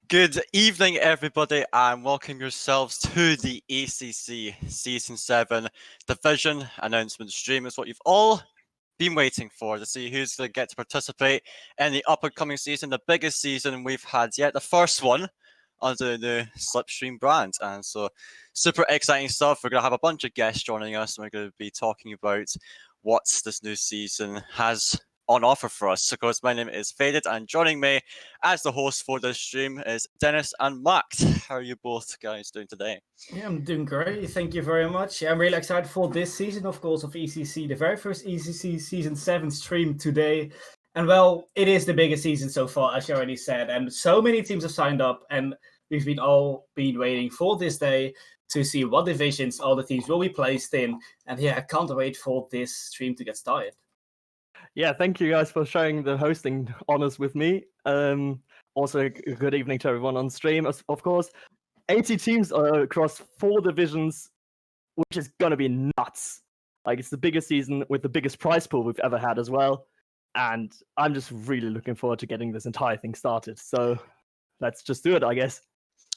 Good evening, everybody, and welcome yourselves to the ECC Season 7 Division announcement stream. It's what you've all been waiting for, to see who's going to get to participate in the upcoming season, the biggest season we've had yet, the first one under the Slipstream brand. And so, super exciting stuff. We're going to have a bunch of guests joining us, and we're going to be talking about what this new season has on offer for us. Of course, my name is Faded, and joining me as the host for this stream is Dennis and Max. How are you both guys doing today? Yeah, I'm doing great. Thank you very much. I'm really excited for this season, of course, of ECC, the very first ECC Season 7 stream today. And well, it is the biggest season so far, as you already said. And so many teams have signed up, and we've been waiting for this day to see what divisions all the teams will be placed in. And yeah, I can't wait for this stream to get started. Yeah, thank you guys for sharing the hosting honors with me. Also, good evening to everyone on stream. Of course, 80 teams across 4 divisions, which is going to be nuts. Like, it's the biggest season with the biggest prize pool we've ever had as well. And I'm just really looking forward to getting this entire thing started. So let's just do it, I guess.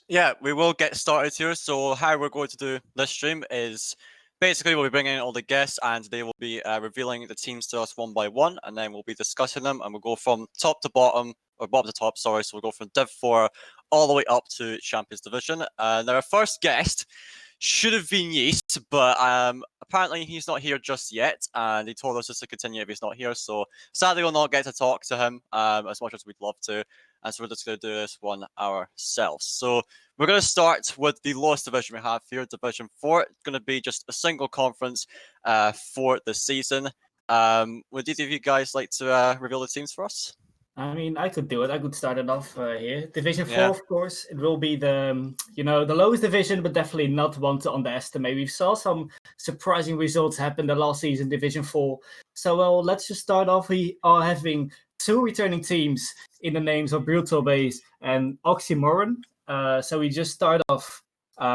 Yeah, we will get started here. So how we're going to do this stream is basically we'll be bringing in all the guests, and they will be revealing the teams to us one by one, and then we'll be discussing them, and we'll go from top to bottom, or bottom to top, sorry. So we'll go from Div 4 all the way up to Champions Division. And our first guest should have been Yeast, but apparently he's not here just yet, and he told us just to continue if he's not here. So sadly, we'll not get to talk to him as much as we'd love to, and so we're just going to do this one ourselves. So we're going to start with the lowest division we have here, Division 4. It's going to be just a single conference for the season. Would either of you guys like to reveal the teams for us? I mean, I could do it. I could start it off here. Division 4, of course, it will be the lowest division, but definitely not one to underestimate. We saw some surprising results happen the last season, Division 4. So, well, let's just start off. We are having 2 returning teams in the names of Brutal Base and Oxymoron. So we just start off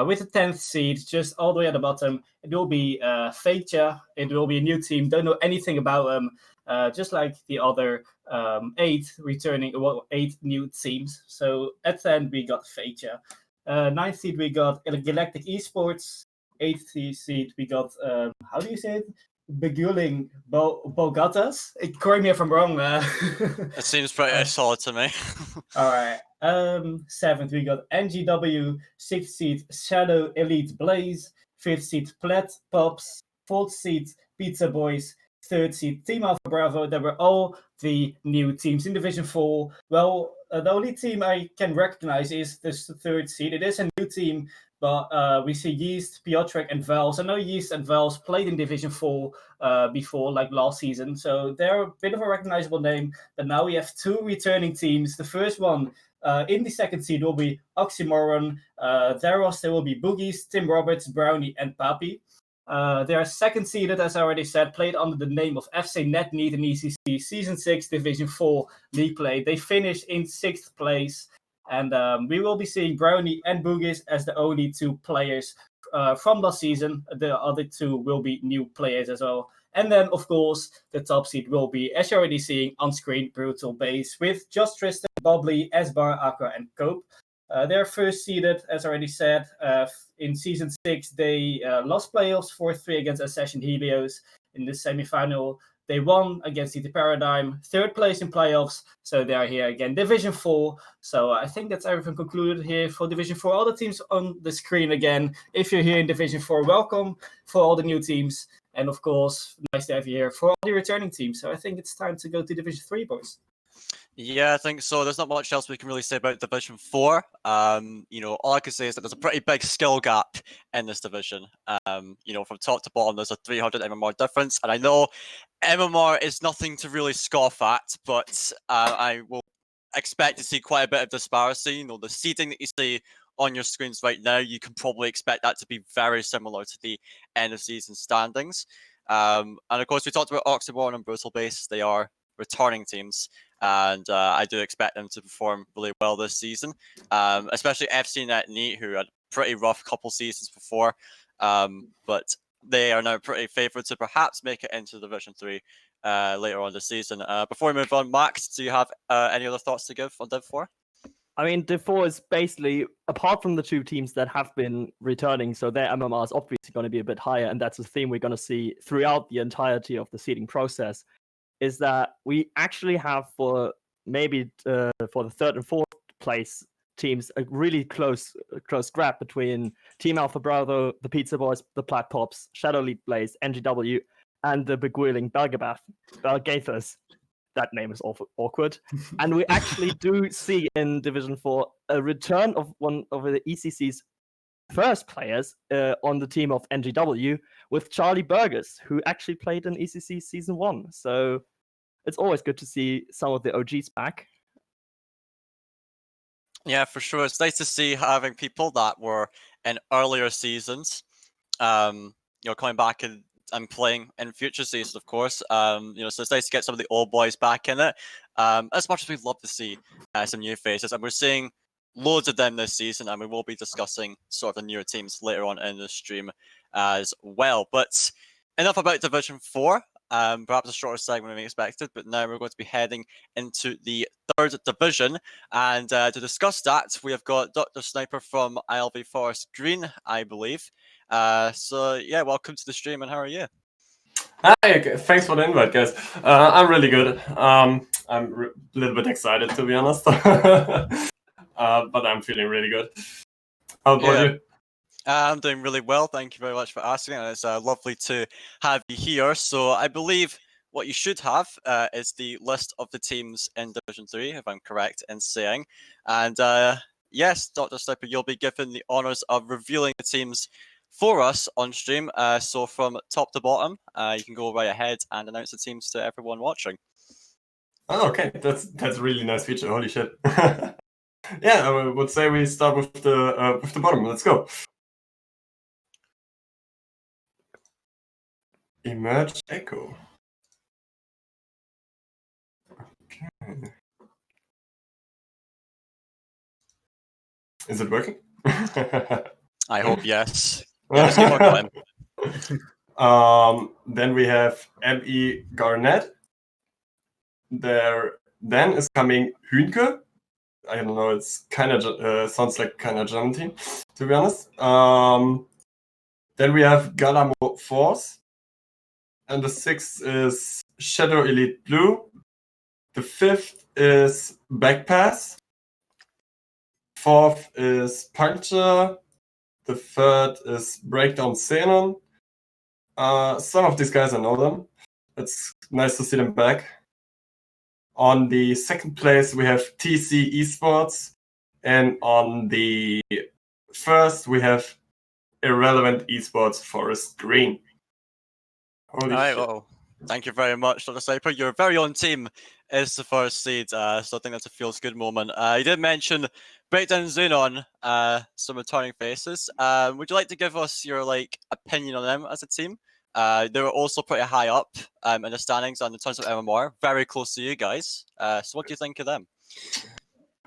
with the 10th seed, just all the way at the bottom. It will be Feitja. It will be a new team. Don't know anything about them. Just like the other 8 new teams. So at the end, we got Feitja. 9th seed, we got Galactic Esports. 8th seed, we got, how do you say it? Beguiling Bogatas. Correct me if I'm wrong. It seems pretty solid to me. All right. 7th, we got NGW. 6th seed, Shadow Elite Blaze. 5th seed, Plat Pops. 4th seed, Pizza Boys. 3rd seed, Team Alpha Bravo. They were all the new teams in Division 4. Well, the only team I can recognize is this 3rd seed. It is a new team, but we see Yeast, Piotrek, and Vels. I know Yeast and Vels played in Division 4 before, like last season, so they're a bit of a recognizable name. But now we have 2 returning teams. The first one in the 2nd seed will be Oxymoron. There will be Boogies, Tim Roberts, Brownie, and Papi. They are 2nd seeded, as I already said, played under the name of FC Net Need in ECC Season 6 Division 4 League Play. They finished in 6th place, and we will be seeing Brownie and Boogies as the only 2 players from last season. The other 2 will be new players as well. And then, of course, the top seed will be, as you're already seeing on screen, Brutal Base, with Just Tristan, Bubbly, Esbar, Aqua, and Cope. They're 1st seeded, as already said. In Season 6, they lost playoffs 4-3 against Assassin Helios. In the semifinal, they won against the Paradigm. 3rd place in playoffs, so they are here again. Division 4, so I think that's everything concluded here for Division 4. All the teams on the screen again. If you're here in Division 4, welcome for all the new teams. And of course, nice to have you here for all the returning teams. So I think it's time to go to Division 3, boys. Yeah, I think so. There's not much else we can really say about Division 4. All I can say is that there's a pretty big skill gap in this division. From top to bottom, there's a 300 MMR difference. And I know MMR is nothing to really scoff at, but I will expect to see quite a bit of disparity. The seeding that you see on your screens right now, you can probably expect that to be very similar to the end of season standings. And of course, we talked about Oxymoron and Brutal Base. They are returning teams, and I do expect them to perform really well this season, especially FC Net Neat, who had a pretty rough couple seasons before, but they are now pretty favoured to perhaps make it into Division 3 later on this season. Before we move on, Max, do you have any other thoughts to give on Div 4? I mean, Div 4 is basically, apart from the two teams that have been returning, so their MMR is obviously going to be a bit higher, and that's a theme we're going to see throughout the entirety of the seeding process, is that we actually have for maybe for the third and fourth place teams a really close grab between Team Alpha Bravo, the Pizza Boys, the Plat Pops, Shadow Elite Blaze, NGW, and the Beguiling Belgathers. That name is awkward. And we actually do see in Division 4 a return of one of the ECC's first players on the team of NGW with Charlie Burgers, who actually played in ECC Season 1. So it's always good to see some of the OGs back. Yeah, for sure. It's nice to see having people that were in earlier seasons, coming back and playing in future seasons, of course. So it's nice to get some of the old boys back in it. As much as we'd love to see some new faces, and we're seeing loads of them this season, and we will be discussing sort of the newer teams later on in the stream as well. But enough about Division 4. Perhaps a shorter segment than we expected, but now we're going to be heading into the third division. And to discuss that, we have got Dr. Sniper from ILV Forest Green, I believe. So yeah, welcome to the stream, and how are you? Hi, thanks for the invite, guys. I'm really good. I'm a little bit excited, to be honest, but I'm feeling really good. How about you? I'm doing really well. Thank you very much for asking. And it's lovely to have you here. So I believe what you should have is the list of the teams in Division 3, if I'm correct in saying. And yes, Dr. Sniper, you'll be given the honours of revealing the teams for us on stream. So from top to bottom, you can go right ahead and announce the teams to everyone watching. Oh, okay, that's a really nice feature. Holy shit! Yeah, I would say we start with the bottom. Let's go. Emerge Echo. Okay. Is it working? I hope yes. Yes, keep on going. Then we have ME Garnett. Then is coming Hünke. I don't know. It's kind of sounds like kind of German team, to be honest. Then we have Galamo Force, and the 6th is Shadow Elite Blue. The 5th is Backpass. 4th is Puncture. The 3rd is Breakdown Xenon. Some of these guys I know them. It's nice to see them back. On the 2nd place, we have TC Esports. And on the 1st, we have Irrelevant Esports Forest Green. Holy shit. Well, thank you very much, Dr. Sniper. Your very own team is the first seed, so I think that's a feels good moment. You did mention Breakdown Xenon, some returning faces. Would you like to give us your opinion on them as a team? They were also pretty high up in the standings and in terms of MMR, very close to you guys. So what do you think of them?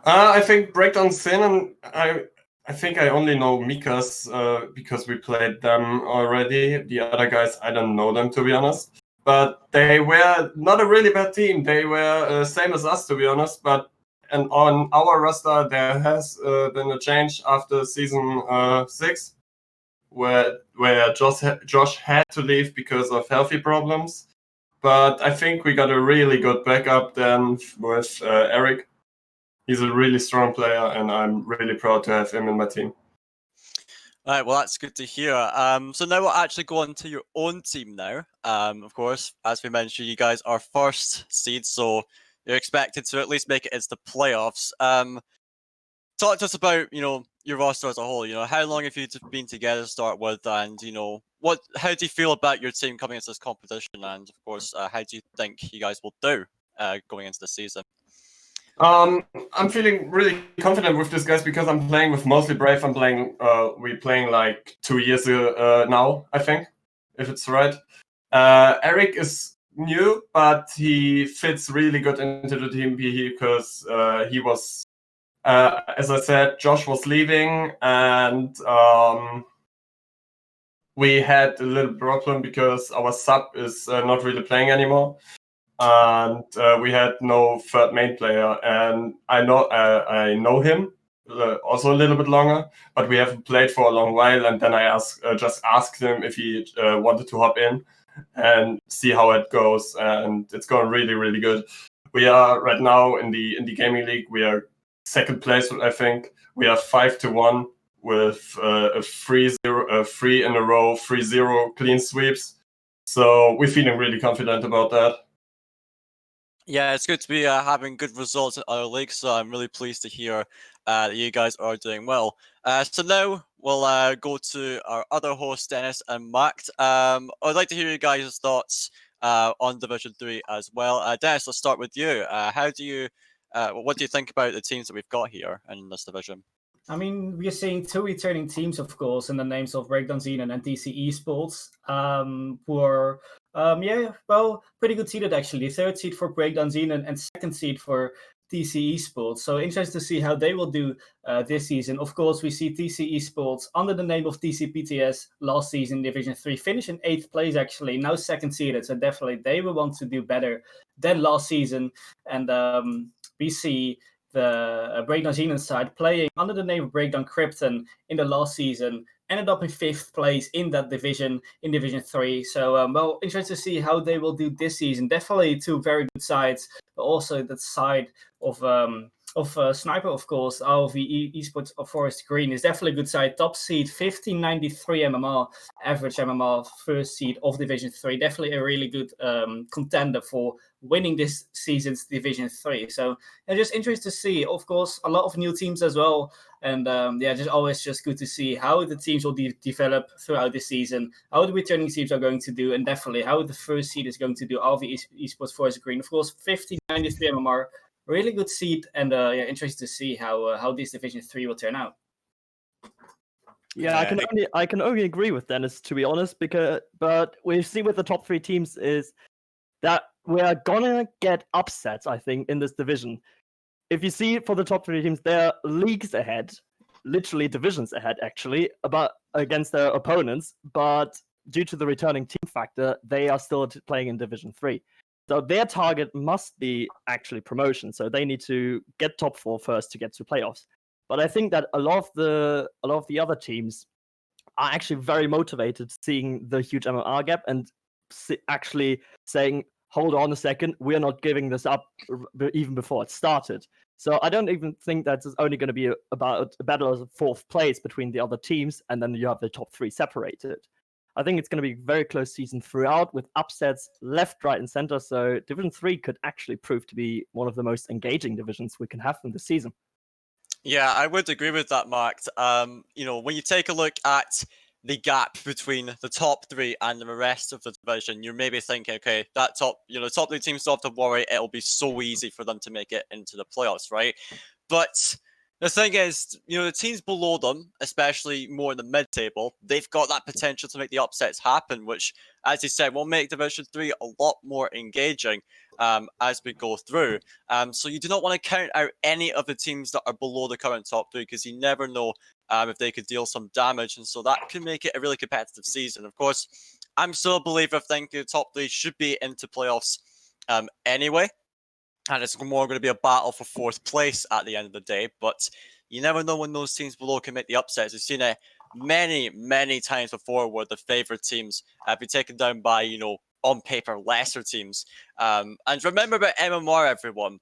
I think Breakdown Xenon, I think I only know Mikas because we played them already. The other guys, I don't know them, to be honest. But they were not a really bad team. They were same as us, to be honest. And on our roster, there has been a change after season 6, where Josh had to leave because of healthy problems. But I think we got a really good backup then with Eric. He's a really strong player, and I'm really proud to have him in my team. All right, well, that's good to hear. So now we'll actually go on to your own team now. Of course, as we mentioned, you guys are first seed, so you're expected to at least make it into the playoffs. Talk to us about, your roster as a whole. How long have you been together to start with, and how do you feel about your team coming into this competition? And of course, how do you think you guys will do going into the season? I'm feeling really confident with these guys because I'm playing with mostly Brave. We're playing like 2 years now, I think, if it's right. Eric is new, but he fits really good into the team because he was, as I said, Josh was leaving, and we had a little problem because our sub is not really playing anymore. and we had no third main player. And I know him also a little bit longer, but we haven't played for a long while. And then I just asked him if he wanted to hop in and see how it goes. And it's going really, really good. We are right now in the gaming league. We are second place, I think. We are 5-1 with a 3 in a row, 3-0 clean sweeps. So we're feeling really confident about that. Yeah, it's good to be having good results in other leagues, so I'm really pleased to hear that you guys are doing well. So now we'll go to our other hosts, Dennis and Max. I'd like to hear you guys' thoughts on Division 3 as well. Dennis, let's start with you. What do you think about the teams that we've got here in this division? I mean, we are seeing two returning teams, of course, in the names of Breakdown Xenon and ECC7, who are, pretty good seeded actually. Third seed for Breakdown Xenon and second seed for ECC7. So interested to see how they will do this season. Of course, we see ECC7 under the name of TCPTS last season, Division 3, finish in 8th place actually, now second seeded. So definitely they will want to do better than last season. And we see the Breakdown Xenon side playing under the name of Breakdown Krypton in the last season, ended up in 5th place in that division, in Division 3. So, interested to see how they will do this season. Definitely two very good sides, but also that side of Sniper, of course, ROV Esports of Forest Green is definitely a good side. Top seed, 1593 MMR, average MMR, first seed of Division 3. Definitely a really good contender for winning this season's Division 3. So, just interested to see, of course, a lot of new teams as well. And just always just good to see how the teams will develop throughout the season, how the returning teams are going to do, and definitely how the first seed is going to do. ROV Esports Forest Green, of course, 1593 MMR. Really good seed, and interested to see how this Division 3 will turn out. Yeah, I can only agree with Dennis, to be honest, but we see with the top 3 teams is that we are gonna get upsets, I think, in this division. If you see for the top 3 teams, they're leagues ahead, literally divisions ahead, actually, against their opponents. But due to the returning team factor, they are still playing in Division 3. So their target must be actually promotion. So they need to get top 4 first to get to playoffs. But I think that a lot of the other teams are actually very motivated seeing the huge MMR gap and actually saying, hold on a second, we're not giving this up even before it started. So I don't even think that it's only going to be about a battle of 4th place between the other teams, and then you have the top 3 separated. I think it's going to be a very close season throughout with upsets left, right, and center. So Division 3 could actually prove to be one of the most engaging divisions we can have in the season. Yeah, I would agree with that, Mark. When you take a look at the gap between the top 3 and the rest of the division, you're maybe thinking, okay, that top 3 teams don't have to worry. It'll be so easy for them to make it into the playoffs, right? But the thing is, the teams below them, especially more in the mid-table, they've got that potential to make the upsets happen, which, as you said, will make Division 3 a lot more engaging as we go through. So you do not want to count out any of the teams that are below the current top 3, because you never know if they could deal some damage, and so that can make it a really competitive season. Of course, I'm still a believer, thinking the top 3 should be into playoffs anyway. And it's more going to be a battle for 4th place at the end of the day. But you never know when those teams below can make the upsets. We've seen it many, many times before where the favourite teams have been taken down by, on paper, lesser teams. And remember about MMR, everyone.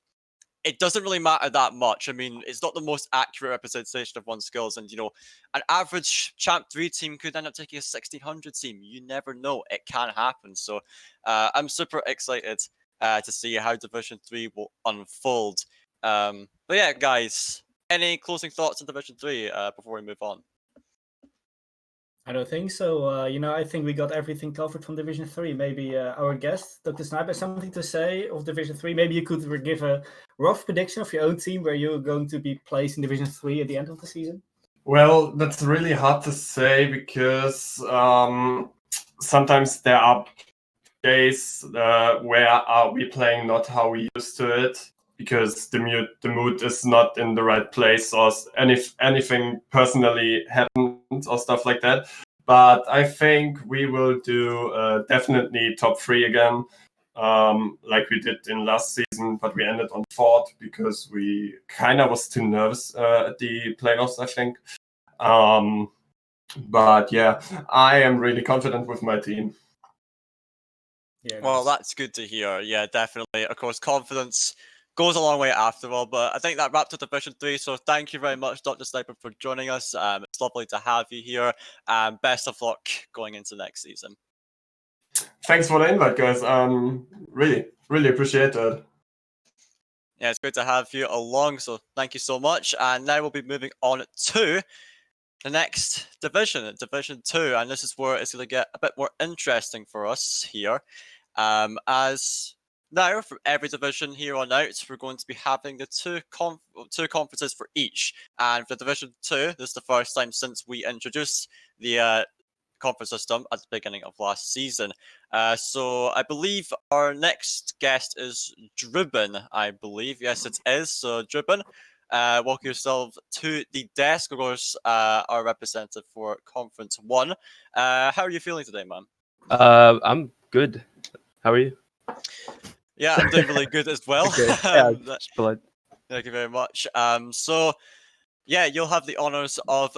It doesn't really matter that much. I mean, it's not the most accurate representation of one's skills. And, an average Champ 3 team could end up taking a 1600 team. You never know. It can happen. So I'm super excited to see how Division 3 will unfold. But yeah, guys, any closing thoughts on Division 3 before we move on? I don't think so. I think we got everything covered from Division 3. Maybe our guest, Dr. Sniper, has something to say of Division 3. Maybe you could give a rough prediction of your own team where you're going to be placed in Division 3 at the end of the season. Well, that's really hard to say because sometimes there are days where are we playing not how we used to it, because the mood is not in the right place, or anything personally happens or stuff like that. But I think we will do definitely top 3 again. like we did in last season, but we ended on 4th because we kind of was too nervous at the playoffs, I think. But yeah, I am really confident with my team. Yeah, Well, nice. that's good to hear. Yeah, definitely. Of course, confidence goes a long way after all. But I think that wrapped up Division 3. So thank you very much, Dr. Sniper, for joining us. It's lovely to have you here. Best of luck going into next season. Thanks for the invite, guys. Really, really appreciate it. Yeah, it's great to have you along. So thank you so much. And now we'll be moving on to the next division, Division 2. And this is where it's going to get a bit more interesting for us here. As now, for every division here on out, we're going to be having the two conferences for each. And for Division 2, this is the first time since we introduced the conference system at the beginning of last season. So I believe our next guest is Drubin, I believe. Yes, it is. So Drubin, welcome yourself to the desk. Of course, our representative for Conference 1. How are you feeling today, man? I'm good. How are you? Yeah, I'm doing really good as well. Okay. Yeah, just polite. Thank you very much. So, yeah, you'll have the honors of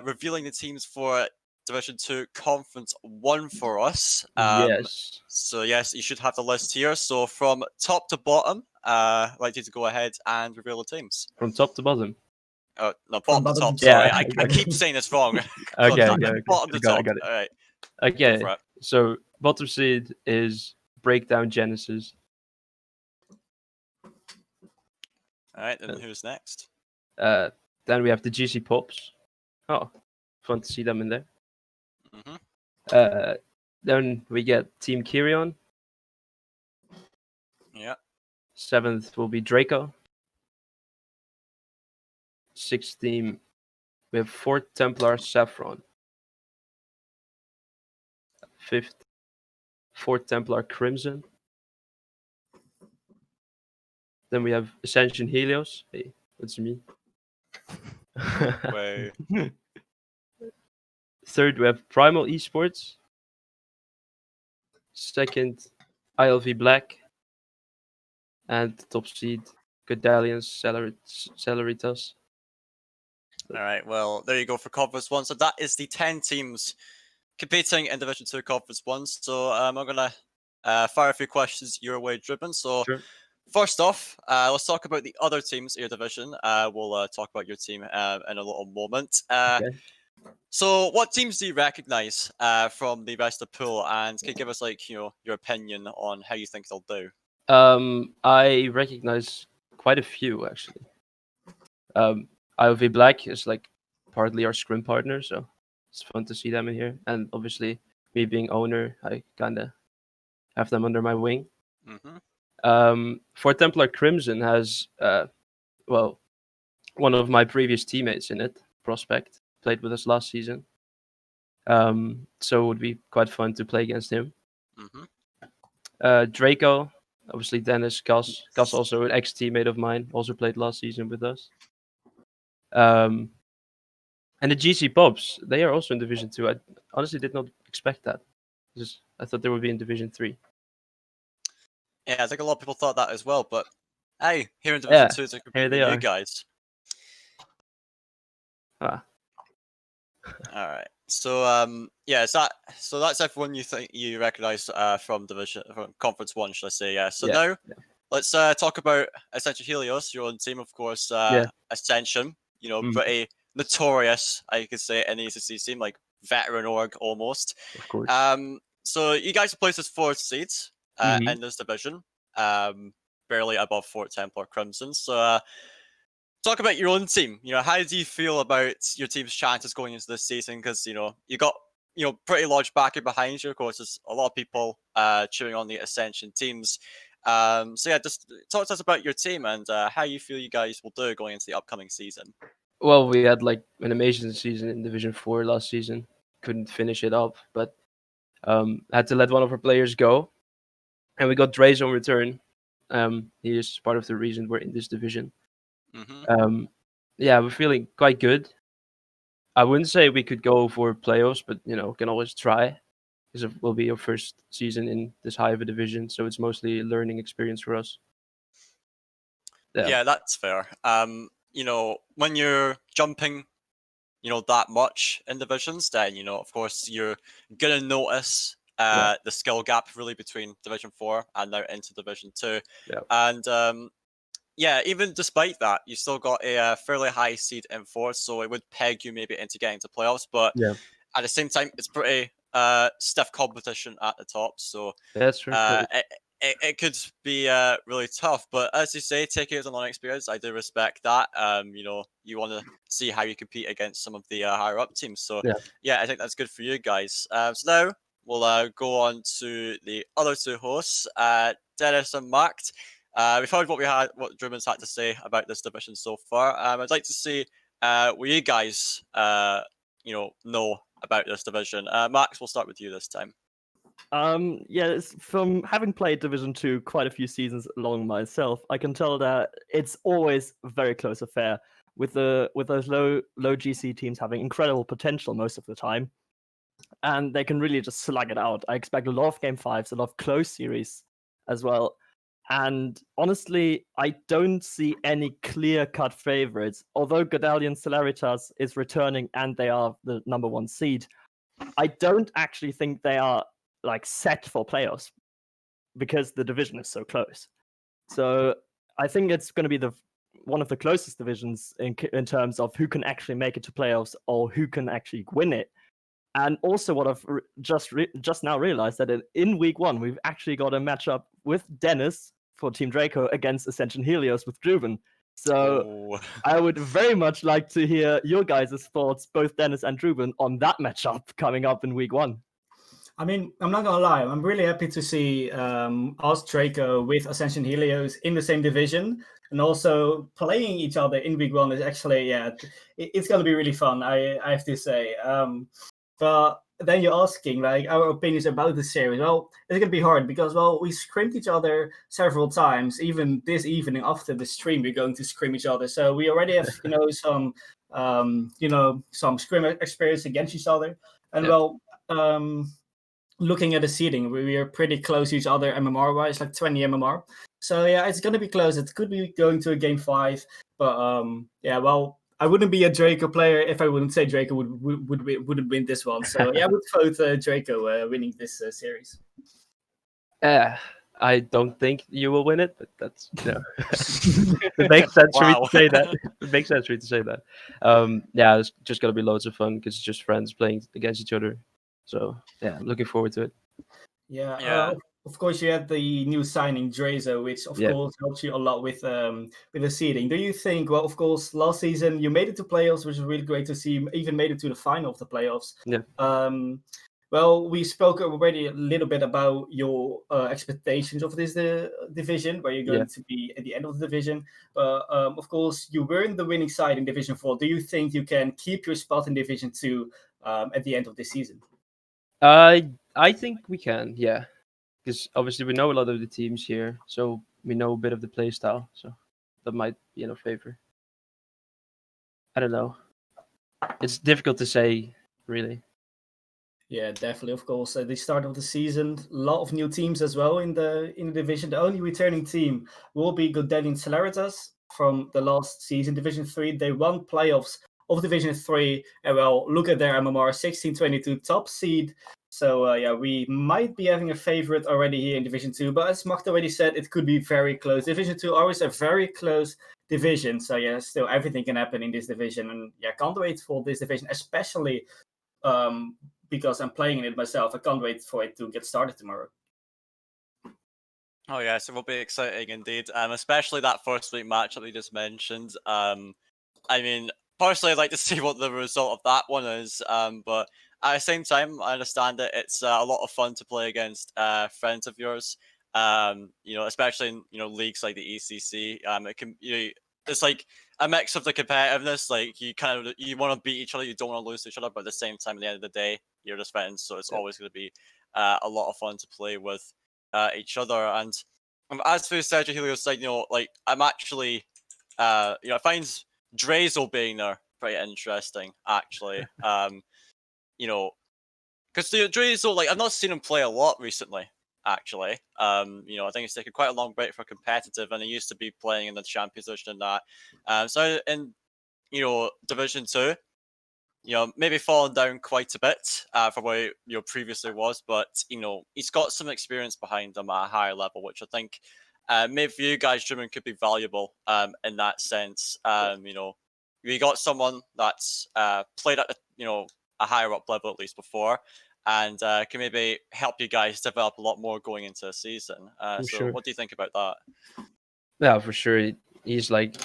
revealing the teams for Division 2 Conference 1 for us. Yes. So, yes, you should have the list here. So, from top to bottom, I'd like you to go ahead and reveal the teams. From top to bottom. Oh, no, From bottom to bottom top, to sorry. top. I keep saying this wrong. Okay, Bottom to I got top. it, got it. All right. Okay, for it. so bottom seed is Breakdown Genesis. All right, then who's next? Then we have the GC Pops. Oh, fun to see them in there. Mm-hmm. Then we get Team Kyrion. Yeah. 7th will be Draco. 6th team, we have 4th Templar Saffron. 5th, 4th Templar Crimson. Then we have Ascension Helios. Hey, that's me. Way. 3rd, we have Primal Esports. 2nd, ILV Black. And top seed, Godalians Celeritas. All right, well, there you go for Conference 1. So that is the 10 teams competing in Division 2 Conference 1. So I'm going to fire a few questions your way, Driven. So Sure. first off, let's talk about the other teams in your division. We'll talk about your team in a little moment. Okay. So what teams do you recognize from the rest of the pool? And can you give us, like, your opinion on how you think they'll do? I recognize quite a few, actually. IOV Black is like partly our scrim partner, so it's fun to see them in here. And obviously, me being owner, I kind of have them under my wing. For Templar Crimson has, well, one of my previous teammates in it, Prospect, played with us last season. So it would be quite fun to play against him. Draco, obviously Dennis, Gus also an ex-teammate of mine, also played last season with us. And the GC Pops, they are also in Division 2. I honestly did not expect that. I thought they would be in Division 3. Yeah, I think a lot of people thought that as well, but hey, here in Division 2 to compete with you guys. Ah. All right. So yeah, so that's everyone you think you recognize from Conference 1, should I say? Yeah. So now let's talk about Ascension Helios, your own team, of course. Ascension, pretty notorious, I could say, in the ECC team, like veteran org almost. Of course. So you guys are placed as 4th seeds in this division, barely above 4th Templar Crimson. So talk about your own team. How do you feel about your team's chances going into this season? Because you got pretty large backing behind you. Of course, there's a lot of people cheering on the Ascension teams. So yeah, just talk to us about your team and how you feel you guys will do going into the upcoming season. Well, we had like an amazing season in Division 4 last season. Couldn't finish it up, but had to let one of our players go, and we got Dre's on return. He is part of the reason we're in this division. Yeah, we're feeling quite good. I wouldn't say we could go for playoffs, but can always try. because it will be our first season in this high of a division, so it's mostly a learning experience for us. Yeah, that's fair. When you're jumping, that much in divisions, then, of course, you're going to notice the skill gap really between Division 4 and now into Division 2. Yeah. And, even despite that, you still got a fairly high seed in 4, so it would peg you maybe into getting to playoffs. But at the same time, it's pretty stiff competition at the top, so that's true. it could be really tough. But as you say, taking it as a non-experience, I do respect that. You want to see how you compete against some of the higher up teams. So I think that's good for you guys. So now we'll go on to the other two hosts, Dennis and Macht. We've heard what Drummond's had to say about this division so far. I'd like to see what you guys know about this division. Max, we'll start with you this time. From having played Division 2 quite a few seasons along myself, I can tell that it's always a very close affair with those low GC teams having incredible potential most of the time, and they can really just slug it out. I expect a lot of Game 5s, a lot of close series as well. And honestly, I don't see any clear-cut favorites. Although Godalion Celeritas is returning and they are the number 1 seed, I don't actually think they are set for playoffs because the division is so close. So I think it's going to be one of the closest divisions in terms of who can actually make it to playoffs or who can actually win it. And also, what I've just now realized that in week 1 we've actually got a matchup with Dennis for Team Draco against Ascension Helios with Druven. So I would very much like to hear your guys' thoughts, both Dennis and Druven, on that matchup coming up in week 1. I mean, I'm not gonna lie. I'm really happy to see us Draco with Ascension Helios in the same division, and also playing each other in week 1 is actually it's gonna be really fun. I have to say. But then you're asking our opinions about the series. Well, it's gonna be hard because we scrimped each other several times. Even this evening after the stream, we're going to scrim each other. So we already have some some scrim experience against each other. And looking at the seeding, we are pretty close to each other MMR wise, like 20 MMR. So it's gonna be close. It could be going to a game 5, but I wouldn't be a Draco player if I wouldn't say Draco wouldn't win this one. So I would vote Draco winning this series. I don't think you will win it, but that's it makes sense for me to say that. It makes sense for me to say that. It's just gonna be loads of fun because it's just friends playing against each other. So I'm looking forward to it. Of course, you had the new signing Drazo, which of course helps you a lot with the seeding. Do you think? Well, of course, last season you made it to playoffs, which is really great to see. You even made it to the final of the playoffs. Well, we spoke already a little bit about your expectations of this division, where you're going to be at the end of the division. But of course, you were in the winning side in Division 4. Do you think you can keep your spot in Division 2 at the end of this season? I think we can, because obviously we know a lot of the teams here, so we know a bit of the play style, so that might be in our favor. I don't know. It's difficult to say, really. Yeah, definitely. Of course, at the start of the season, a lot of new teams as well in the division. The only returning team will be Godalion Celeritas from the last season, Division 3. They won playoffs of Division 3, and look at their MMR, 1622 top seed. So we might be having a favorite already here in Division 2. But as Macht already said, it could be very close. Division 2 always a very close division. So still everything can happen in this division, and can't wait for this division, especially because I'm playing in it myself. I can't wait for it to get started tomorrow. Oh yes, it will be exciting indeed. Especially that first week match that we just mentioned. I mean, personally, I'd like to see what the result of that one is. But at the same time, I understand that it's a lot of fun to play against friends of yours. Especially in leagues like the ECC. It can it's like a mix of the competitiveness. Like you want to beat each other, you don't want to lose to each other, but at the same time, at the end of the day, you're just friends. So it's always going to be a lot of fun to play with each other. And as for Sergio Helios, I'm actually, I find Drazel being there pretty interesting, actually. Because Druizo, like, I've not seen him play a lot recently, actually. You know, I think he's taken quite a long break for competitive, and he used to be playing in the champions division and that. So in, you know, Division 2, you know, maybe fallen down quite a bit from where he, you know, previously was, but, you know, he's got some experience behind him at a higher level, which I think maybe for you guys, Truman, could be valuable in that sense. You know, you got someone that's played at, you know, a higher up level at least before, and can maybe help you guys develop a lot more going into the season. For So sure. what do you think about that? Yeah, for sure. He's like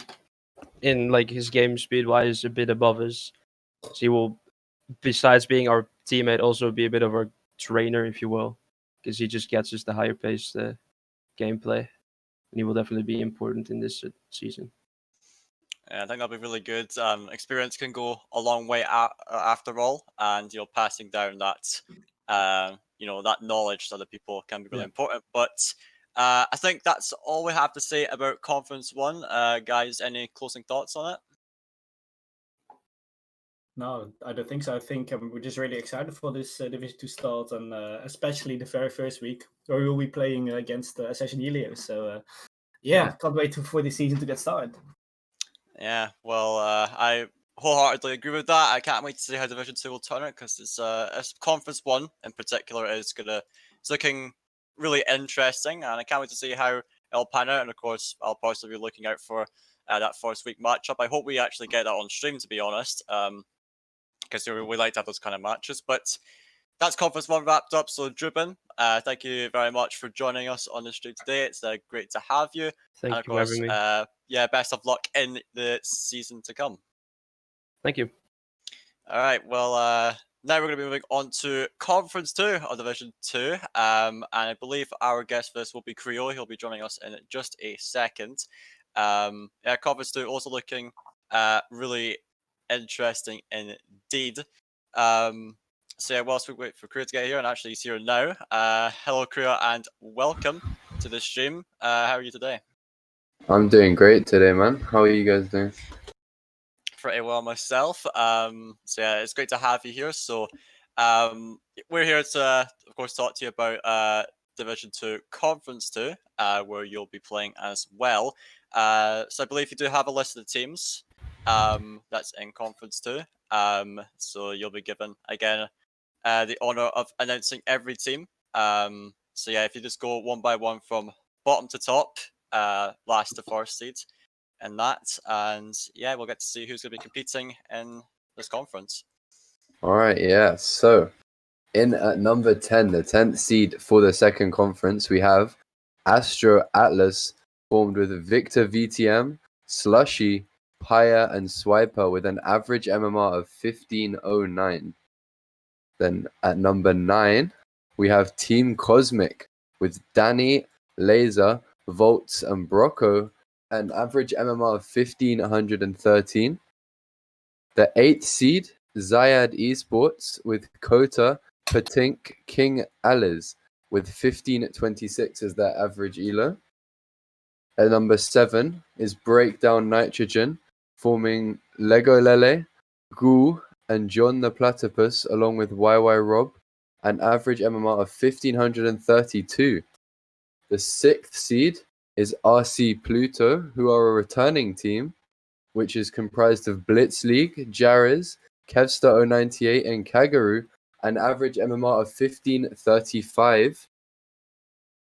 in like his game speed wise a bit above us. So he will, besides being our teammate, also be a bit of our trainer, if you will, because he just gets us the higher paced gameplay, and he will definitely be important in this season. Yeah, I think that'll be really good. Experience can go a long way after all, and, you know, passing down that you know, that knowledge to other people can be really important. But I think that's all we have to say about Conference 1. Guys, any closing thoughts on it? No, I don't think so. I think we're just really excited for this Division 2 start, and especially the very first week where we will be playing against Assassin Helios. So, yeah, can't wait for the season to get started. Yeah, well, I wholeheartedly agree with that. I can't wait to see how Division 2 will turn out, because it's Conference 1 in particular it's looking really interesting, and I can't wait to see how it'll pan out. And of course, I'll possibly be looking out for that first week matchup. I hope we actually get that on stream, to be honest, because we like to have those kind of matches. But that's Conference 1 wrapped up. So, Drubin, thank you very much for joining us on the stream today. It's great to have you. Thank And of you for course, having me. yeah, best of luck in the season to come. Thank you. All right, well, now we're going to be moving on to Conference 2 of Division 2. And I believe our guest for this will be Creo. He'll be joining us in just a second. Yeah, Conference 2 also looking really interesting indeed. So yeah, whilst we wait for Creo to get here, and actually he's here now. Hello, Creo, and welcome to the stream. How are you today? I'm doing great today, man. How are you guys doing? Pretty well myself. So yeah, it's great to have you here. So we're here to, of course, talk to you about Division 2 Conference 2, where you'll be playing as well. So I believe you do have a list of the teams that's in Conference 2. So you'll be given, again, the honor of announcing every team. So yeah, if you just go one by one from bottom to top, last to first seed, and that, and yeah, we'll get to see who's going to be competing in this conference. All right, yeah. So, in at number 10, the 10th seed for the second conference, we have Astro Atlas, formed with Victor VTM, Slushy, Paya, and Swiper with an average MMR of 1509. Then at number 9, we have Team Cosmic with Danny, Laser, Volts, and Brocco, an average MMR of 1513. The 8th seed, Zayad Esports with Kota, Patink, King Aliz with 1526 as their average elo. At number 7 is Breakdown Nitrogen, forming Lego Lele, Ghoul, and John the Platypus along with YY Rob, an average MMR of 1532. The 6th seed is RC Pluto, who are a returning team, which is comprised of Blitz League, Jariz, Kevstar098, and Kagaru, an average MMR of 1535.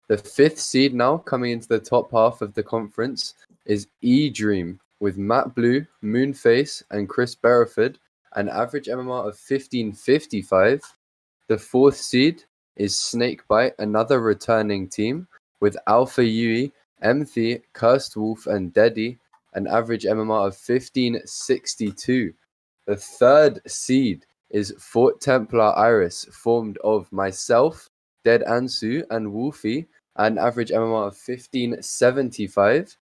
The 5th seed now, coming into the top half of the conference, is E-Dream, with Matt Blue, Moonface, and Chris Berriford, an average MMR of 1555. The 4th seed is Snakebite, another returning team, with Alpha Yui, Emthi, Cursed Wolf, and Deddy, an average MMR of 1562. The 3rd seed is Fort Templar Iris, formed of myself, Dead Ansu, and Wolfie, an average MMR of 1575.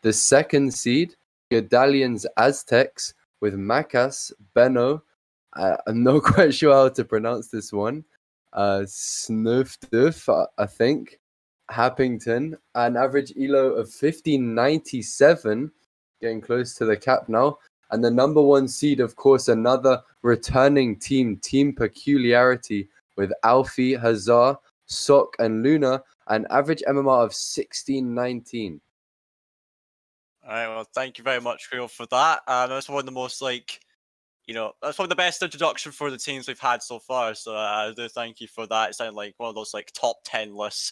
The 2nd seed, Godalians Aztecs, with Makas, Benno, I'm not quite sure how to pronounce this one, Snufduf, I think, Happington, an average elo of 1597, getting close to the cap now. And the number 1 seed, of course, another returning team, Team Peculiarity, with Alfie, Hazard, Sok, and Luna, an average MMR of 1619. All right, well, thank you very much, Creel, for that. That's one of the most, that's probably the best introduction for the teams we've had so far. So I do thank you for that. It sounded like one of those top 10 lists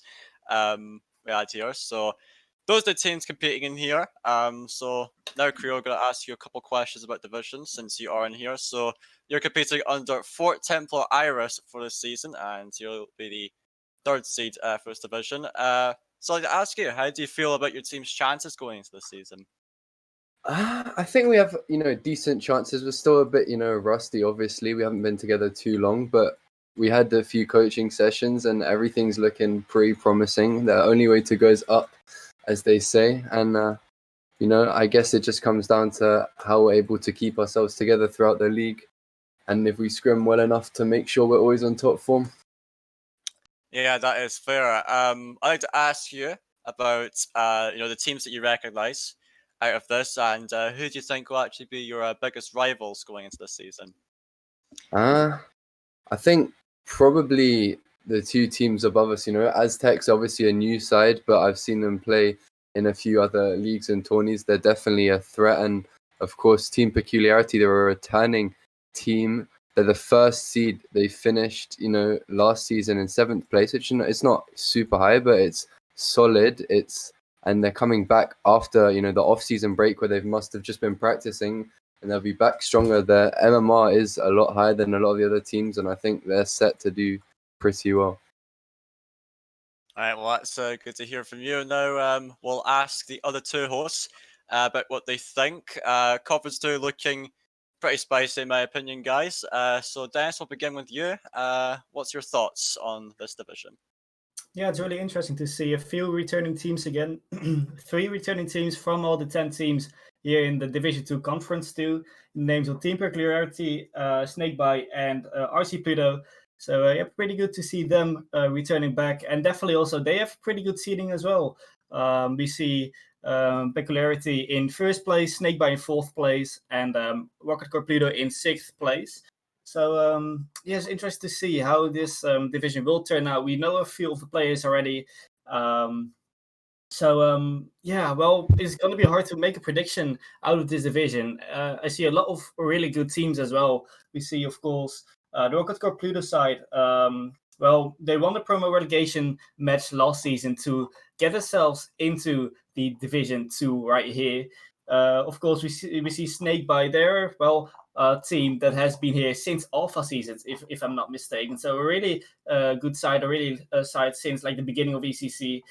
we had here. So those are the teams competing in here. So now, Creel, I'm going to ask you a couple questions about divisions since you are in here. So you're competing under Fort Templar Iris for this season, and you'll be the third seed for this division. So I'd ask you, how do you feel about your team's chances going into this season? I think we have, decent chances. We're still a bit, rusty, obviously. We haven't been together too long, but we had a few coaching sessions and everything's looking pretty promising. The only way to go is up, as they say. And, I guess it just comes down to how we're able to keep ourselves together throughout the league. And if we scrim well enough to make sure we're always on top form. Yeah, that is fair. I'd like to ask you about the teams that you recognise out of this, and who do you think will actually be your biggest rivals going into this season? I think probably the two teams above us. Aztecs obviously a new side, but I've seen them play in a few other leagues and tourneys. They're definitely a threat, and of course, Team Peculiarity. They're a returning team. They're the first seed. They finished, last season in 7th place, which it's not super high, but it's solid. And they're coming back after, the off-season break where they must have just been practicing, and they'll be back stronger. Their MMR is a lot higher than a lot of the other teams, and I think they're set to do pretty well. All right, well, that's good to hear from you. Now, we'll ask the other two hosts about what they think. Conference 2 looking pretty spicy, in my opinion, guys. So, Dennis, we'll begin with you. What's your thoughts on this division? Yeah, it's really interesting to see a few returning teams again. 3 returning teams from all the 10 teams here in the Division 2 Conference 2. Names of Team Peculiarity, Snakebite, and RC Pluto. So, yeah, pretty good to see them returning back. And definitely also, they have pretty good seeding as well. We see Peculiarity in 1st place, Snakebite in 4th place, and Rocket Core Pluto in 6th place. So, yeah, it's interesting to see how this division will turn out. We know a few of the players already. Yeah, well, it's going to be hard to make a prediction out of this division. I see a lot of really good teams as well. We see, of course, the Rocket Core Pluto side. Well, they won the promo relegation match last season to get themselves into the Division 2 right here. Of course, we see Snakebite there. Well, team that has been here since Alpha seasons, if I'm not mistaken. So a really good side, a really side since like the beginning of ECC.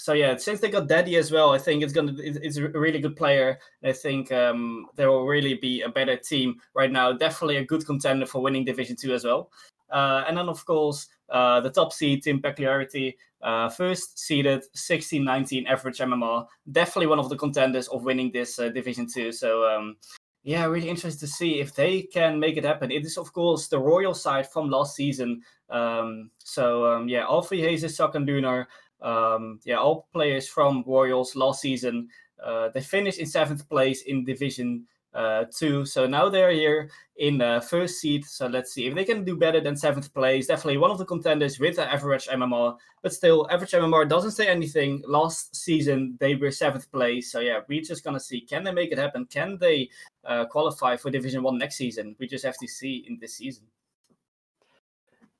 So yeah, since they got Daddy as well, I think it's a really good player. I think there will really be a better team right now. Definitely a good contender for winning Division 2 as well. And then of course the top seed, Team Peculiarity, first seeded 1619 average MMR. Definitely one of the contenders of winning this Division 2. So yeah, really interested to see if they can make it happen. It is, of course, the Royal side from last season. Yeah, Alfie, Hazes, Sok, and Lunar. All players from Royals last season. They finished in 7th place in Division 2. So now they're here in 1st seed. So let's see if they can do better than 7th place. Definitely one of the contenders with the average MMR. But still, average MMR doesn't say anything. Last season, they were 7th place. So yeah, we're just going to see, can they make it happen? Can they qualify for Division 1 next season? We just have to see in this season.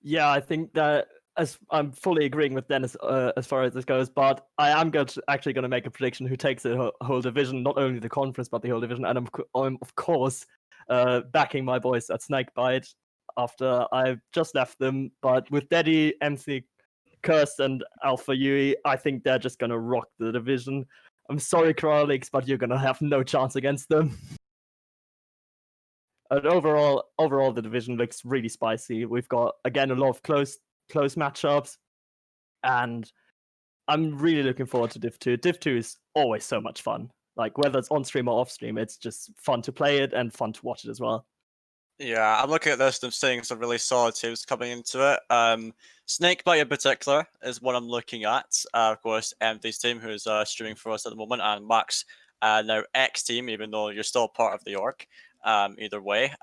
Yeah, I think that as I'm fully agreeing with Dennis as far as this goes, but I am actually going to make a prediction who takes the whole division, not only the conference, but the whole division. And I'm of course, backing my boys at Snakebite after I've just left them. But with Daddy, MC, Curse, and Alpha Yui, I think they're just going to rock the division. I'm sorry, Kralix, but you're going to have no chance against them. And overall, the division looks really spicy. We've got, again, a lot of close matchups, and I'm really looking forward to Div 2. Div 2 is always so much fun. Like, whether it's on stream or off stream, it's just fun to play it and fun to watch it as well. Yeah, I'm looking at this and I'm seeing some really solid teams coming into it. Snakebite in particular is what I'm looking at. Of course, MD's team, who's streaming for us at the moment, and Max, now X team, even though you're still part of the org. Either way.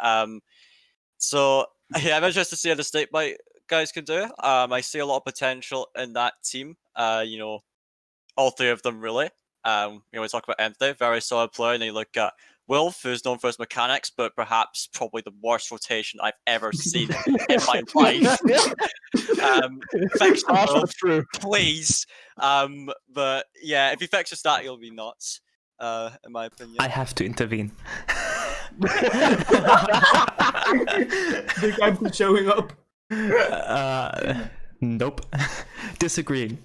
So Yeah, I'm interested to see how the Snake Bite guys can do. I see a lot of potential in that team. All three of them really. We talk about Anthony, very solid player, and then you look at Wilf, who's known for his mechanics, but perhaps probably the worst rotation I've ever seen in my life. Fix Wilf, true. please. But yeah, if he fixes that, he'll be nuts. In my opinion. I have to intervene. Big I'm showing up. Nope. Disagreeing.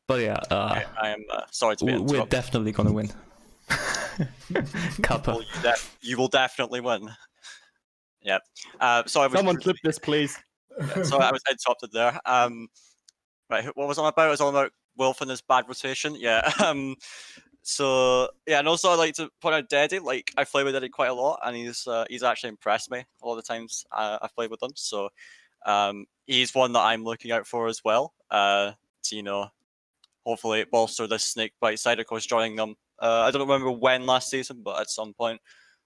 But yeah, I am sorry to be we're interrupted. definitely gonna win. Kappa. Well, you will definitely win. Yeah. So I was. Someone clip this, please. So I was interrupted there. Right. What was I about? It was all about Wilf and his bad rotation. Yeah. So yeah, and also I'd like to point out Deddy. Like I played with Deddy quite a lot, and he's actually impressed me all the times I've played with him. So he's one that I'm looking out for as well. To hopefully bolster this Snake Bite side. Of course, joining them. I don't remember when last season, but at some point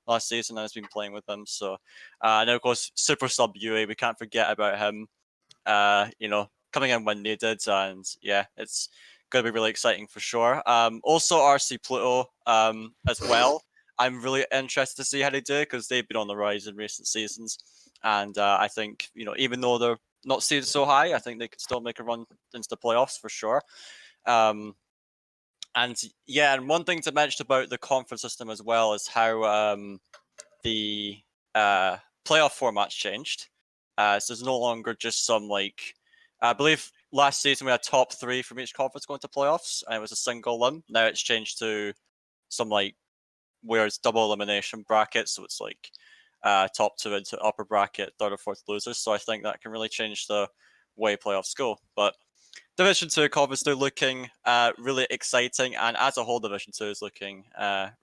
last season I've been playing with them. So and of course Super Sub Yui, we can't forget about him. Coming in when needed, and yeah, it's going to be really exciting for sure. Also RC Pluto as well. I'm really interested to see how they do because they've been on the rise in recent seasons, and I think even though they're not seeded so high, I think they could still make a run into the playoffs for sure. And yeah, and one thing to mention about the conference system as well is how the playoff format's changed. So there's no longer just some I believe last season we had top 3 from each conference going to playoffs, and it was a single limb. Now it's changed to some where it's double elimination brackets, so it's top 2 into upper bracket, 3rd or 4th losers. So I think that can really change the way playoffs go. But Division 2 conference 2 looking really exciting, and as a whole, Division 2 is looking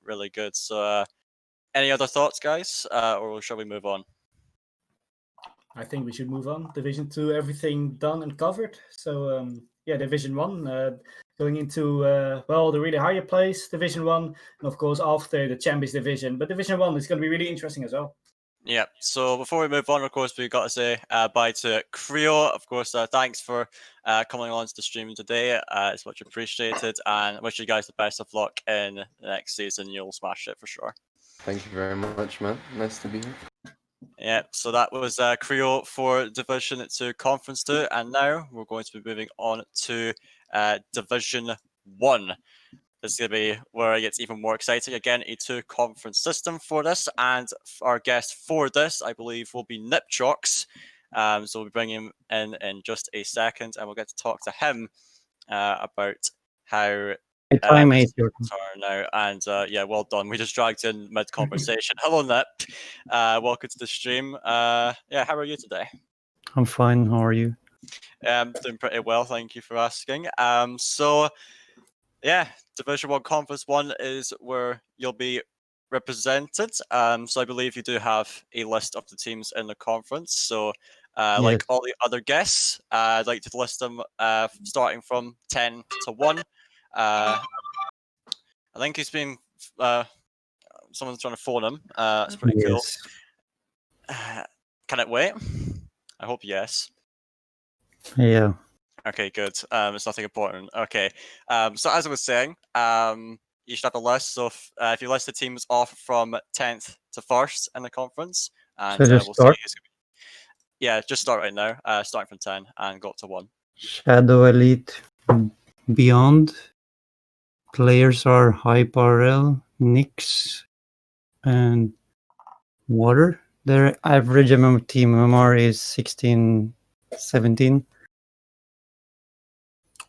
really good. So any other thoughts, guys, or shall we move on? I think we should move on. Division 2, everything done and covered. So Division 1, going into the really higher place, Division 1, and of course after the Champions Division. But Division 1 is going to be really interesting as well. Yeah, so before we move on, of course, we've got to say bye to Creo. Of course, thanks for coming on to the stream today. It's much appreciated, and wish you guys the best of luck in the next season. You'll smash it for sure. Thank you very much, man. Nice to be here. Yeah, so that was Creo for Division 2 Conference 2, and now we're going to be moving on to Division 1. This is going to be where it gets even more exciting. Again, a 2-conference system for this, and our guest for this, I believe, will be Nipchox. So we'll be bringing him in just a second, and we'll get to talk to him about how Time 8 are now. And yeah, well done. We just dragged in mid-conversation. Hello, Nip. Welcome to the stream. Yeah, how are you today? I'm fine. How are you? Doing pretty well, thank you for asking. So yeah, Division 1 Conference 1 is where you'll be represented. So I believe you do have a list of the teams in the conference. So like all the other guests, I'd like to list them starting from 10 to 1. I think he's been someone's trying to phone him. That's pretty cool. Can it wait? I hope yes. Yeah. Okay, good. It's nothing important. Okay. So as I was saying, you should have a list. So if you list the teams off from 10th to 1st in the conference, and So we'll just start? see. Yeah, just start right now. Starting from 10 and go up to 1. Shadow Elite Beyond. Players are Hyperl, Nyx, and Water. Their average team MMR is 16, 17.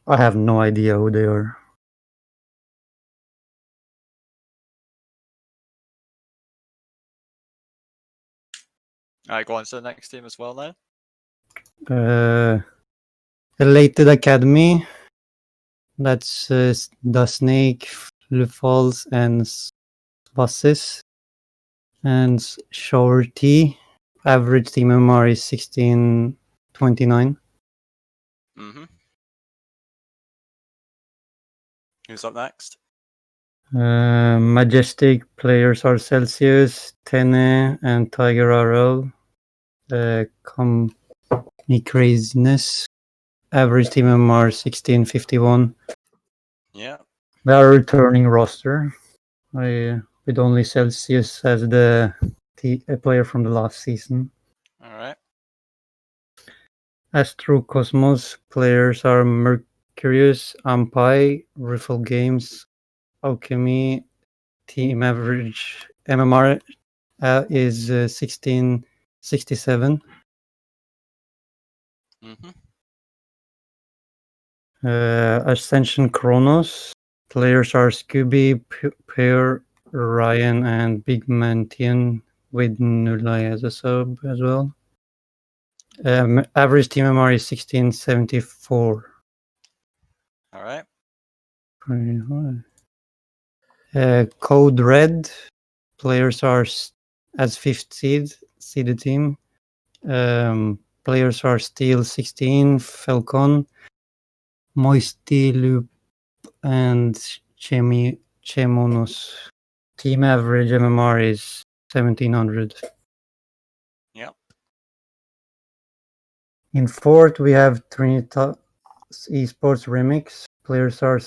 I have no idea who they are. Alright, go on to the next team as well now. Elated Academy. That's the Snake, Falls, and Buses. And Shorty. Average team MMR is 1629. Mm-hmm. Who's up next? Majestic players are Celsius, Tene, and Tiger RL. Company Craziness. Average team MMR 1651. Yeah. They are a returning roster. With only Celsius as the player from the last season. All right. Astro Cosmos players are Mercurius, Ampai, Riffle Games, Alchemy. Team average MMR is 1667. Mm-hmm. Ascension Chronos players are Scooby, Pear, Ryan, and Big Mantian with Nulai as a sub as well. Average team MMR is 1674. All right. Pretty high. Code Red players are as fifth seeded team. Players are Steel 16, Falcon, Moisty Loop, and Chemonos. Team average MMR is 1700. Yep. In fourth, we have Trinitas Esports Remix. Players are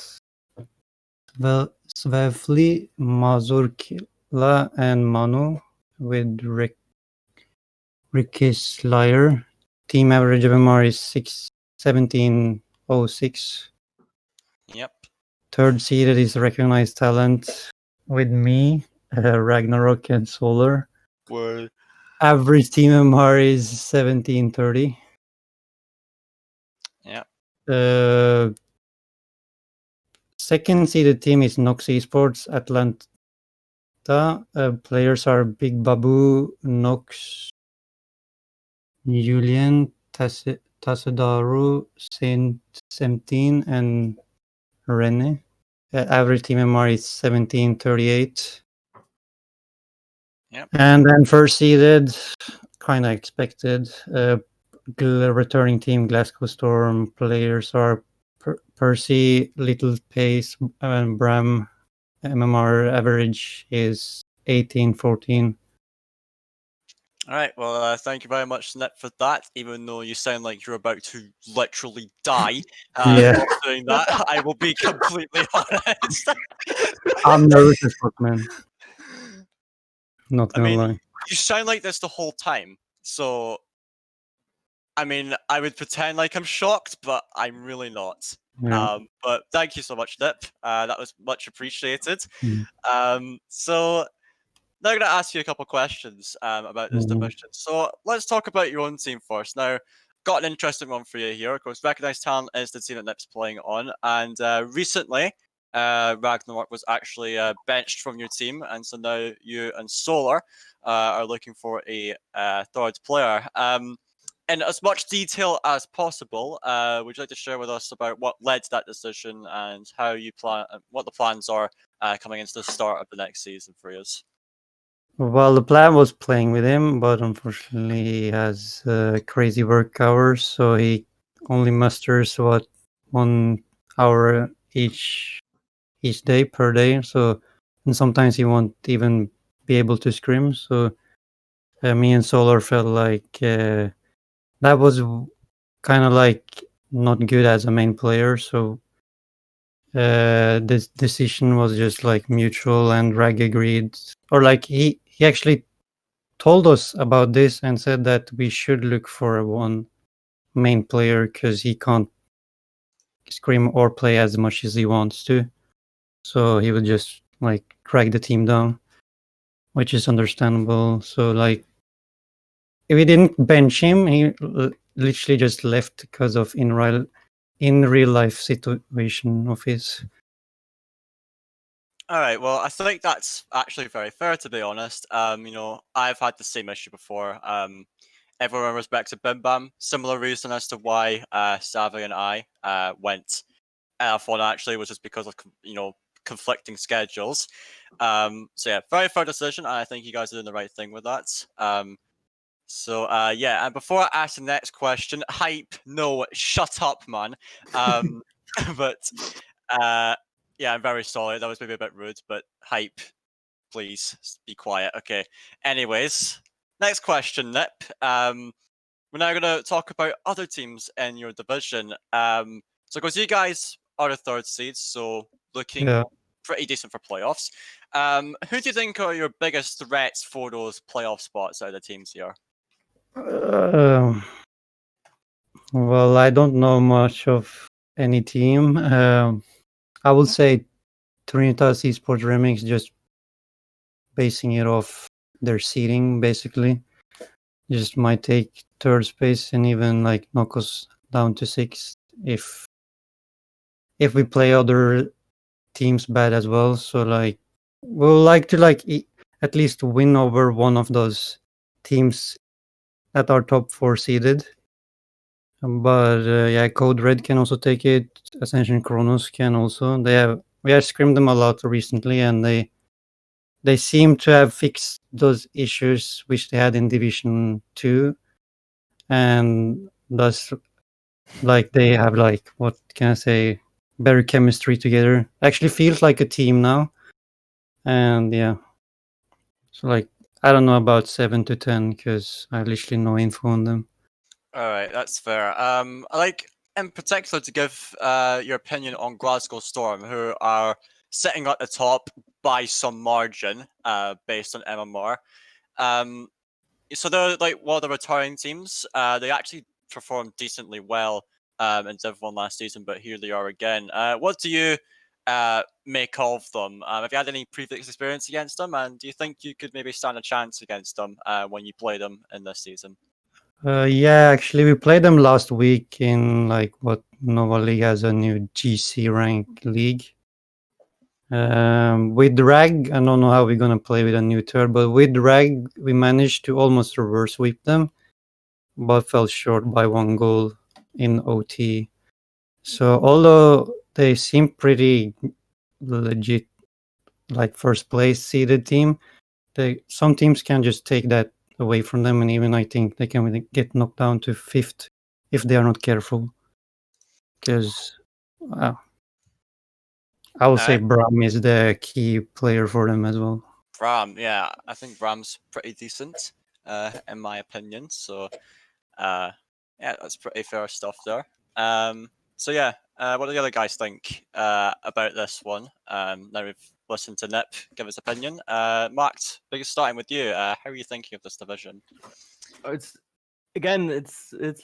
Svevli, Mazurkila, and Manu with Ricky's Liar. Team average MMR is 1706. Yep. Third seeded is Recognized Talent with me, Ragnarok, and Solar. Well. Average team MMR is 1730. Yep. Second seeded team is Nox Esports Atlanta. Players are Big Babu, Nox, Julian, Tasadaru, Saint 17, and Rene. Average team MMR is 1738. Yep. And then first seeded, kind of expected. Returning team Glasgow Storm. Players are Percy, Little Pace, and Bram. MMR average is 1814. All right. Well, thank you very much, Snip, for that. Even though you sound like you're about to literally die Yeah. while doing that, I will be completely honest. I'm nervous as fuck, man. Not I gonna mean, lie. you sound like this the whole time. So, I mean, I would pretend like I'm shocked, but I'm really not. Yeah. But thank you so much, Nip. That was much appreciated. Mm. So now I'm going to ask you a couple questions about this Mhm. division. So let's talk about your own team first. Now, got an interesting one for you here. Of course, Recognized Talent is the team that Nip's playing on. And recently, Ragnarok was actually benched from your team. And so now you and Solar are looking for a third player. In as much detail as possible, would you like to share with us about what led to that decision and how you plan, what the plans are coming into the start of the next season for us? Well, the plan was playing with him, but unfortunately, he has crazy work hours, so he only musters 1 hour each day per day. So, and sometimes he won't even be able to scrim. So, me and Solar felt like that was kind of like not good as a main player. So, this decision was just like mutual, and Rag agreed, or like he actually told us about this and said that we should look for one main player because he can't scream or play as much as he wants to. So he would just like drag the team down, which is understandable. So like, if we didn't bench him, he literally just left because of in real life situation of his. All right. Well, I think that's actually very fair, to be honest. I've had the same issue before. Everyone respects a Bim Bam. Similar reason as to why Savvy and I went F1 actually was just because of conflicting schedules. So yeah, very fair decision, and I think you guys are doing the right thing with that. Yeah, and before I ask the next question, hype, no, shut up, man. But Yeah, I'm very sorry. That was maybe a bit rude, but hype, please be quiet. Okay. Anyways, next question, Nip. We're now going to talk about other teams in your division. So, because you guys are the third seeds, so looking Yeah. pretty decent for playoffs. Who do you think are your biggest threats for those playoff spots out of the teams here? Well, I don't know much of any team. I would say Trinitas Esports Remix, just basing it off their seeding, basically. Just might take third space and even like knock us down to 6 if we play other teams bad as well. So like we'll like to at least win over one of those teams that are top 4 seeded. But yeah, Code Red can also take it. Ascension Chronos can also. We have scrimmed them a lot recently, and they seem to have fixed those issues which they had in Division 2, and thus like they have like, what can I say, better chemistry together. Actually feels like a team now. And yeah, so like I don't know about 7 to 10 because I literally no info on them. All right, that's fair. I like in particular to give your opinion on Glasgow Storm, who are sitting at the top by some margin, based on MMR. So they're like one of the retiring teams. They actually performed decently well in Div 1 last season, but here they are again. What do you make of them? Have you had any previous experience against them, and do you think you could maybe stand a chance against them when you play them in this season? Yeah, actually, we played them last week in like what Nova League has a new GC rank league. With Drag, I don't know how we're gonna play with a new third, but with Drag, we managed to almost reverse sweep them, but fell short by 1 goal in OT. So although they seem pretty legit, like first place seeded team, some teams can just take that away from them, and even I think they can get knocked down to 5th if they are not careful. Because I would say Bram is the key player for them as well. Bram, yeah, I think Bram's pretty decent, in my opinion. So, yeah, that's pretty fair stuff there. So yeah, what do the other guys think about this one? Now we've listened to Nip give his opinion. Mark, starting with you, how are you thinking of this division? It's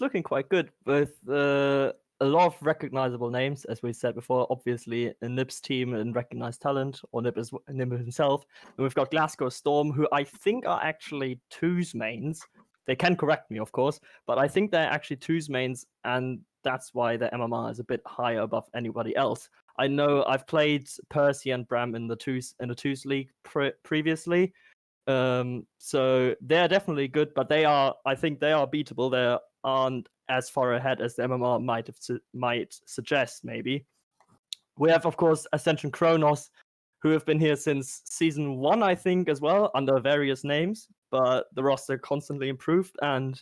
looking quite good with a lot of recognizable names, as we said before. Obviously, a Nip's team and recognized talent, or Nip himself. And we've got Glasgow Storm, who I think are actually 2's mains. They can correct me, of course, but I think they're actually 2's mains, and that's why the MMR is a bit higher above anybody else. I know I've played Percy and Bram in the 2's league previously. So they're definitely good, but I think they are beatable. They aren't as far ahead as the MMR might suggest, maybe. We have, of course, Ascension Chronos, who have been here since season 1, I think, as well, under various names, but the roster constantly improved, and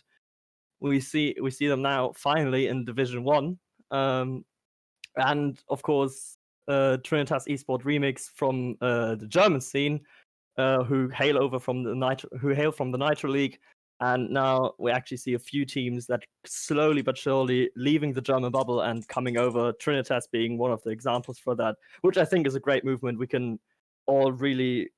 we see them now finally in Division 1. And of course, Trinitas Esports Remix from the German scene, who hail from the Nitro League, and now we actually see a few teams that slowly but surely leaving the German bubble and coming over. Trinitas being one of the examples for that, which I think is a great movement. We can all really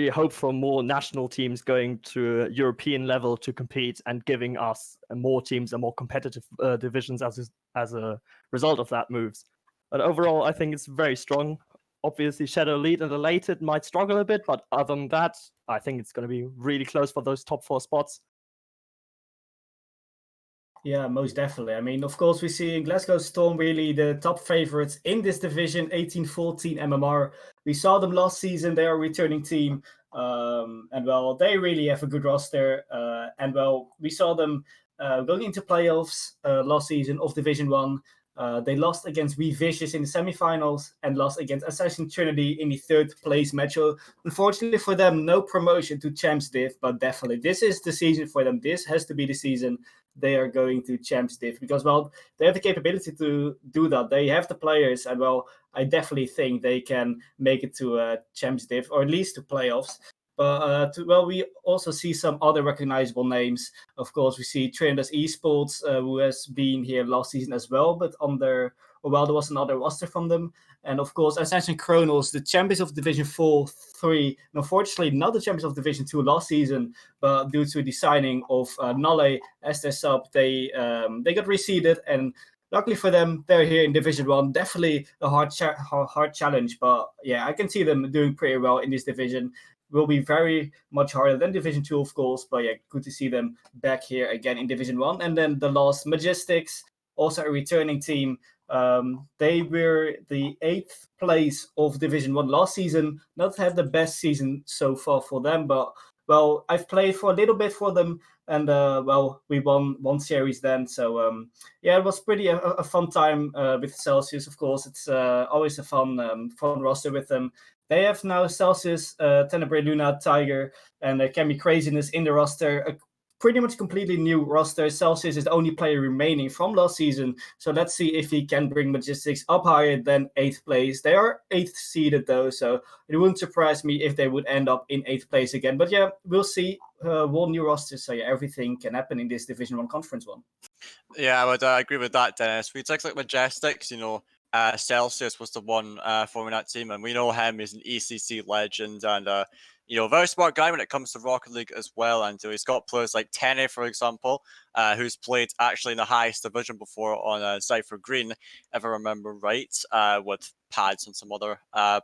hope for more national teams going to a European level to compete and giving us more teams and more competitive divisions as a result of that moves. But overall, I think it's very strong. Obviously, Shadow Elite and Elated might struggle a bit, but other than that, I think it's going to be really close for those top 4 spots. Yeah, most definitely. I mean, of course, we see in Glasgow Storm really the top favorites in this division, 18-14 MMR. We saw them last season. They are a returning team. And, well, they really have a good roster. And, well, we saw them going into playoffs last season of Division 1. They lost against Vicious in the semifinals and lost against Assassin Trinity in the 3rd place match. So unfortunately for them, no promotion to Champs Div, but definitely this is the season for them. This has to be the season. they are going to Champs Div, because, well, they have the capability to do that. They have the players, and, well, I definitely think they can make it to Champs Div, or at least to playoffs. But we also see some other recognizable names. Of course, we see Trenders Esports, who has been here last season as well, but there was another roster from them. And of course, Ascension Chronos, the champions of Division 4-3, and unfortunately not the champions of Division 2 last season, but due to the signing of Nale as their sub, they got reseeded, and luckily for them, they're here in Division 1. Definitely a hard challenge, but yeah, I can see them doing pretty well in this division. Will be very much harder than Division 2, of course, but yeah, good to see them back here again in Division 1. And then the last, Majestics, also a returning team. They were the 8th place of Division 1 last season. Not had the best season so far for them, but, well, I've played for a little bit for them, and, we won one series then. So, yeah, it was pretty a fun time with Celsius, of course. It's always a fun roster with them. They have now Celsius, Tenebrae Luna, Tiger, and Kemi Craziness in the roster. A pretty much completely new roster. Celsius is the only player remaining from last season. So let's see if he can bring Majestics up higher than 8th place. They are 8th seeded though, so it wouldn't surprise me if they would end up in 8th place again. But yeah, we'll see. One new roster, so yeah, everything can happen in this Division 1 Conference 1. Yeah, I would agree with that, Dennis. We take like Majestics, Celsius was the one forming that team, and we know him as an ECC legend and very smart guy when it comes to Rocket League as well. And he's got players like Tenny, for example, who's played actually in the highest division before on Cypher Green, if I remember right, with Pads and some other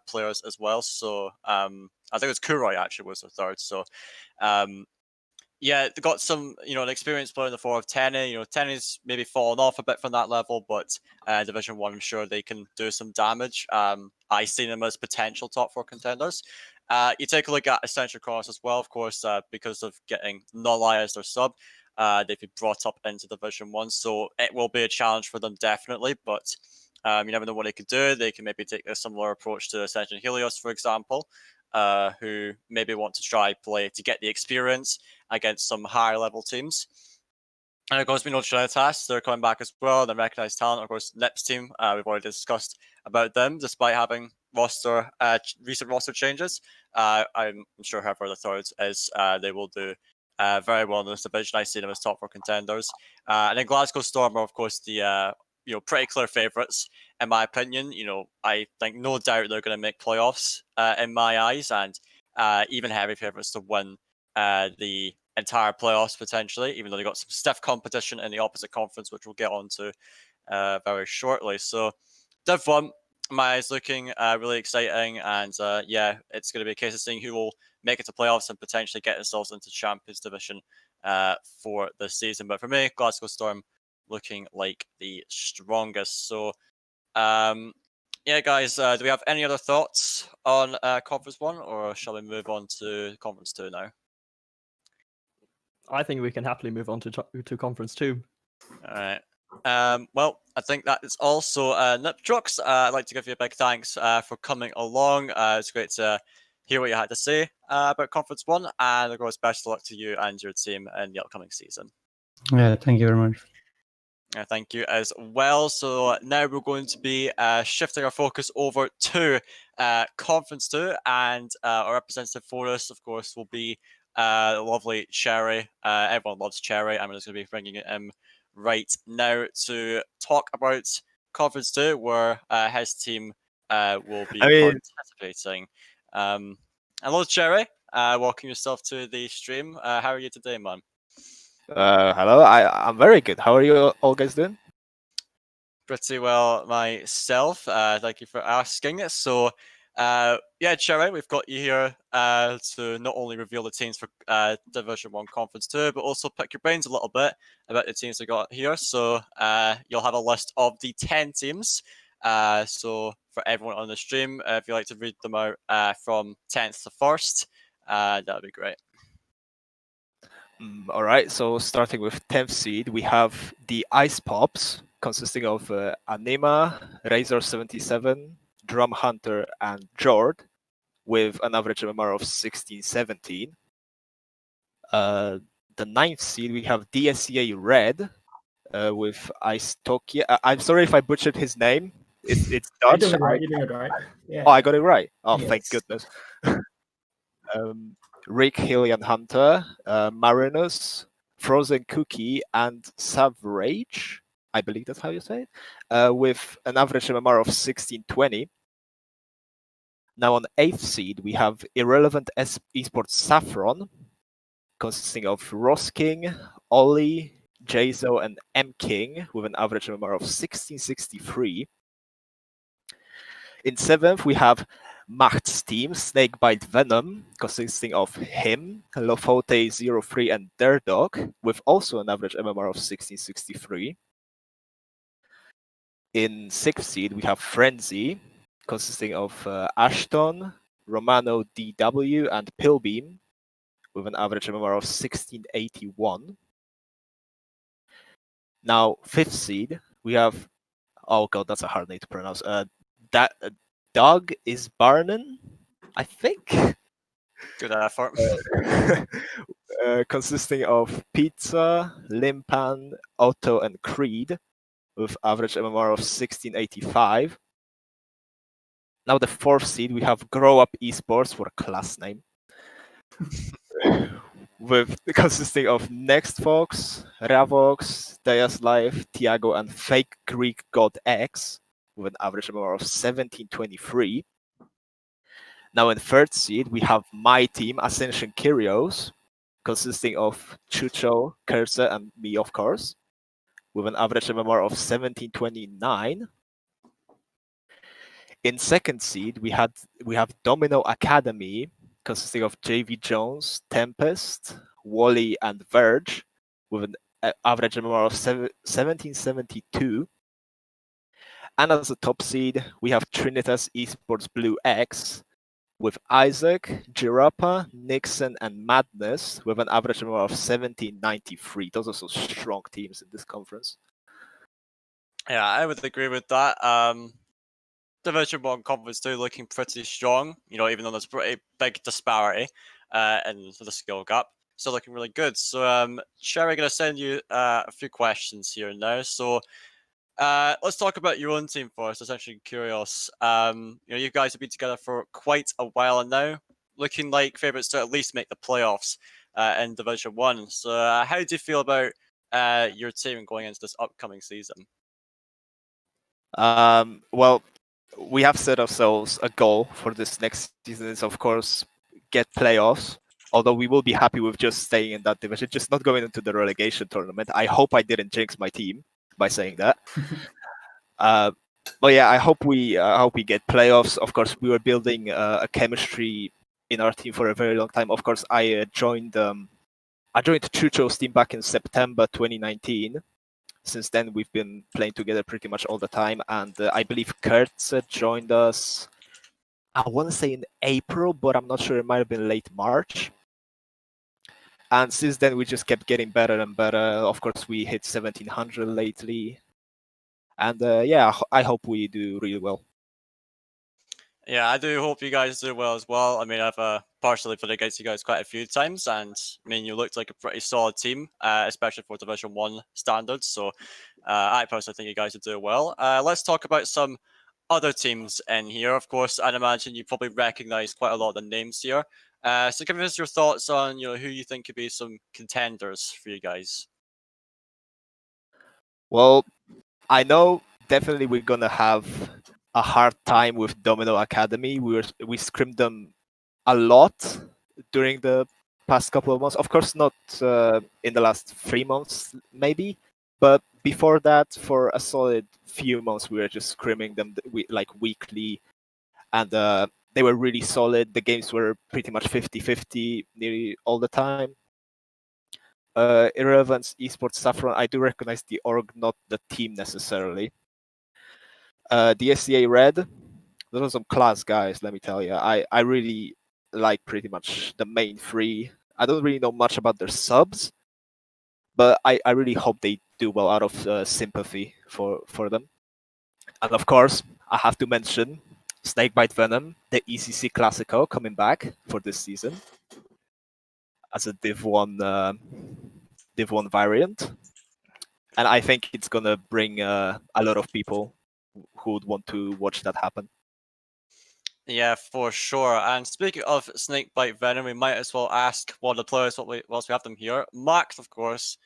players as well. So I think it was Kuroi actually was the third. So yeah, they got some, an experienced player in the form of Tenny. Tenny's maybe fallen off a bit from that level, but Division 1, I'm sure they can do some damage. I see them as potential top 4 contenders. You take a look at Ascension Cross as well, of course, because of getting Nulai as their sub. They've been brought up into Division 1, so it will be a challenge for them, definitely, but you never know what they could do. They can maybe take a similar approach to Ascension Helios, for example, who maybe want to try play to get the experience against some higher level teams. And of course, we know Trinitas, they're coming back as well. They're recognized talent. Of course, Nips team, we've already discussed about them, despite having recent roster changes. I'm sure whoever the third is, they will do very well in this division. I see them as top 4 contenders. And then Glasgow Storm are, of course, the pretty clear favourites, in my opinion. I think no doubt they're going to make playoffs in my eyes, and even heavy favourites to win the entire playoffs potentially, even though they got some stiff competition in the opposite conference, which we'll get on to very shortly. So Div 1, my eyes looking really exciting, and yeah, it's going to be a case of seeing who will make it to playoffs and potentially get themselves into Champions Division for the season. But for me, Glasgow Storm looking like the strongest. So yeah, guys, do we have any other thoughts on Conference 1, or shall we move on to Conference 2 now? I think we can happily move on to Conference 2. All right. Well, I think that is also Niptrox. I'd like to give you a big thanks for coming along. It's great to hear what you had to say about Conference 1, and of course, best of luck to you and your team in the upcoming season. Yeah, thank you very much. Thank you as well. So now we're going to be shifting our focus over to Conference 2, and our representative for us, of course, will be lovely Cherry. Everyone loves Cherry. I'm just going to be bringing him right now to talk about Conference 2, where his team will be participating. Hello, Cherry. Welcome yourself to the stream. How are you today, man? Hello, I'm very good. How are you all guys doing? Pretty well myself. Thank you for asking. So, yeah, Cherry, we've got you here to not only reveal the teams for Division 1 Conference 2, but also pick your brains a little bit about the teams we got here. So, you'll have a list of the 10 teams. So, for everyone on the stream, if you'd like to read them out from 10th to 1st, that would be great. All right, so starting with 10th seed, we have the Ice Pops, consisting of Anima, Razor77, Drum Hunter, and Jord, with an average MMR of 16-17. the 9th seed, we have DSCA Red with Istokia. I'm sorry if I butchered his name. It's You're Dutch. doing it right. You're doing it right. Yeah. Oh, I got it right. Oh, thank Yes. goodness. Rick, Hillian Hunter, Marinus, Frozen Cookie, and Savrage. I believe that's how you say it. With an average MMR of 1620. Now on 8th seed, we have Irrelevant Esports Saffron, consisting of Ross King, Ollie, Jazo, and M King, with an average MMR of 1663. In 7th, we have Macht's team, Snakebite Venom, consisting of him, Lofote03, and Derdog, with also an average MMR of 1663. In 6th seed, we have Frenzy, consisting of Ashton, Romano DW, and Pillbeam, with an average MMR of 1681. Now, 5th seed, we have, oh god, that's a hard name to pronounce. Doug is Barnon, I think. Good effort. Consisting of Pizza, Limpan, Otto, and Creed, with average MMR of 1685. Now the 4th seed, we have Grow Up Esports, for a class name, with consisting of Next Fox, Ravox, Deus Life, Tiago, and Fake Greek God X, with an average MMR of 1723. Now in 3rd seed, we have my team, Ascension Kyrios, consisting of Chucho, Cursa, and me, of course, with an average MMR of 1729. In 2nd seed, we have Domino Academy, consisting of JV Jones, Tempest, Wally, and Verge, with an average MMR of 1772. And as a top seed, we have Trinitas Esports Blue X, with Isaac, Girappa, Nixon, and Madness, with an average MMR of 1793. Those are some strong teams in this conference. Yeah, I would agree with that. Division 1 Conference 2 looking pretty strong, even though there's a pretty big disparity in the skill gap. Still looking really good. So, Sherry, going to send you a few questions here now. So, let's talk about your own team first. I'm actually curious. You guys have been together for quite a while now, looking like favourites to at least make the playoffs in Division 1. So, how do you feel about your team going into this upcoming season? Well, we have set ourselves a goal for this next season is, of course, get playoffs. Although we will be happy with just staying in that division, just not going into the relegation tournament. I hope I didn't jinx my team by saying that. But yeah, I hope we get playoffs. Of course, we were building a chemistry in our team for a very long time. Of course, I joined Chucho's team back in September 2019. Since then, we've been playing together pretty much all the time, and I believe Kurt joined us, I want to say in April, but I'm not sure, it might have been late March. And since then, we just kept getting better and better. Of course, we hit 1700 lately. And yeah, I hope we do really well. Yeah, I do hope you guys do well as well. I mean, I've partially played against you guys quite a few times, and I mean, you looked like a pretty solid team, especially for Division 1 standards. So I personally think you guys will do well. Let's talk about some other teams in here. Of course, I'd imagine you probably recognize quite a lot of the names here. So give us your thoughts on who you think could be some contenders for you guys. Well, I know definitely we're gonna have a hard time with Domino Academy. We scrimmed them a lot during the past couple of months. Of course, not in the last 3 months, maybe, but before that, for a solid few months, we were just scrimming them like weekly, and they were really solid. The games were pretty much 50-50 nearly all the time. Irrelevant Esports Saffron, I do recognize the org, not the team necessarily. The SCA Red, those are some class guys, let me tell you. I really like pretty much the main three. I don't really know much about their subs, but I really hope they do well out of sympathy for them. And of course, I have to mention Snakebite Venom, the ECC Classico, coming back for this season. as a Div 1 variant, and I think it's gonna bring a lot of people who would want to watch that happen. Yeah, for sure. And speaking of Snakebite Venom, we might as well ask one of the players whilst we have them here. Max, of course,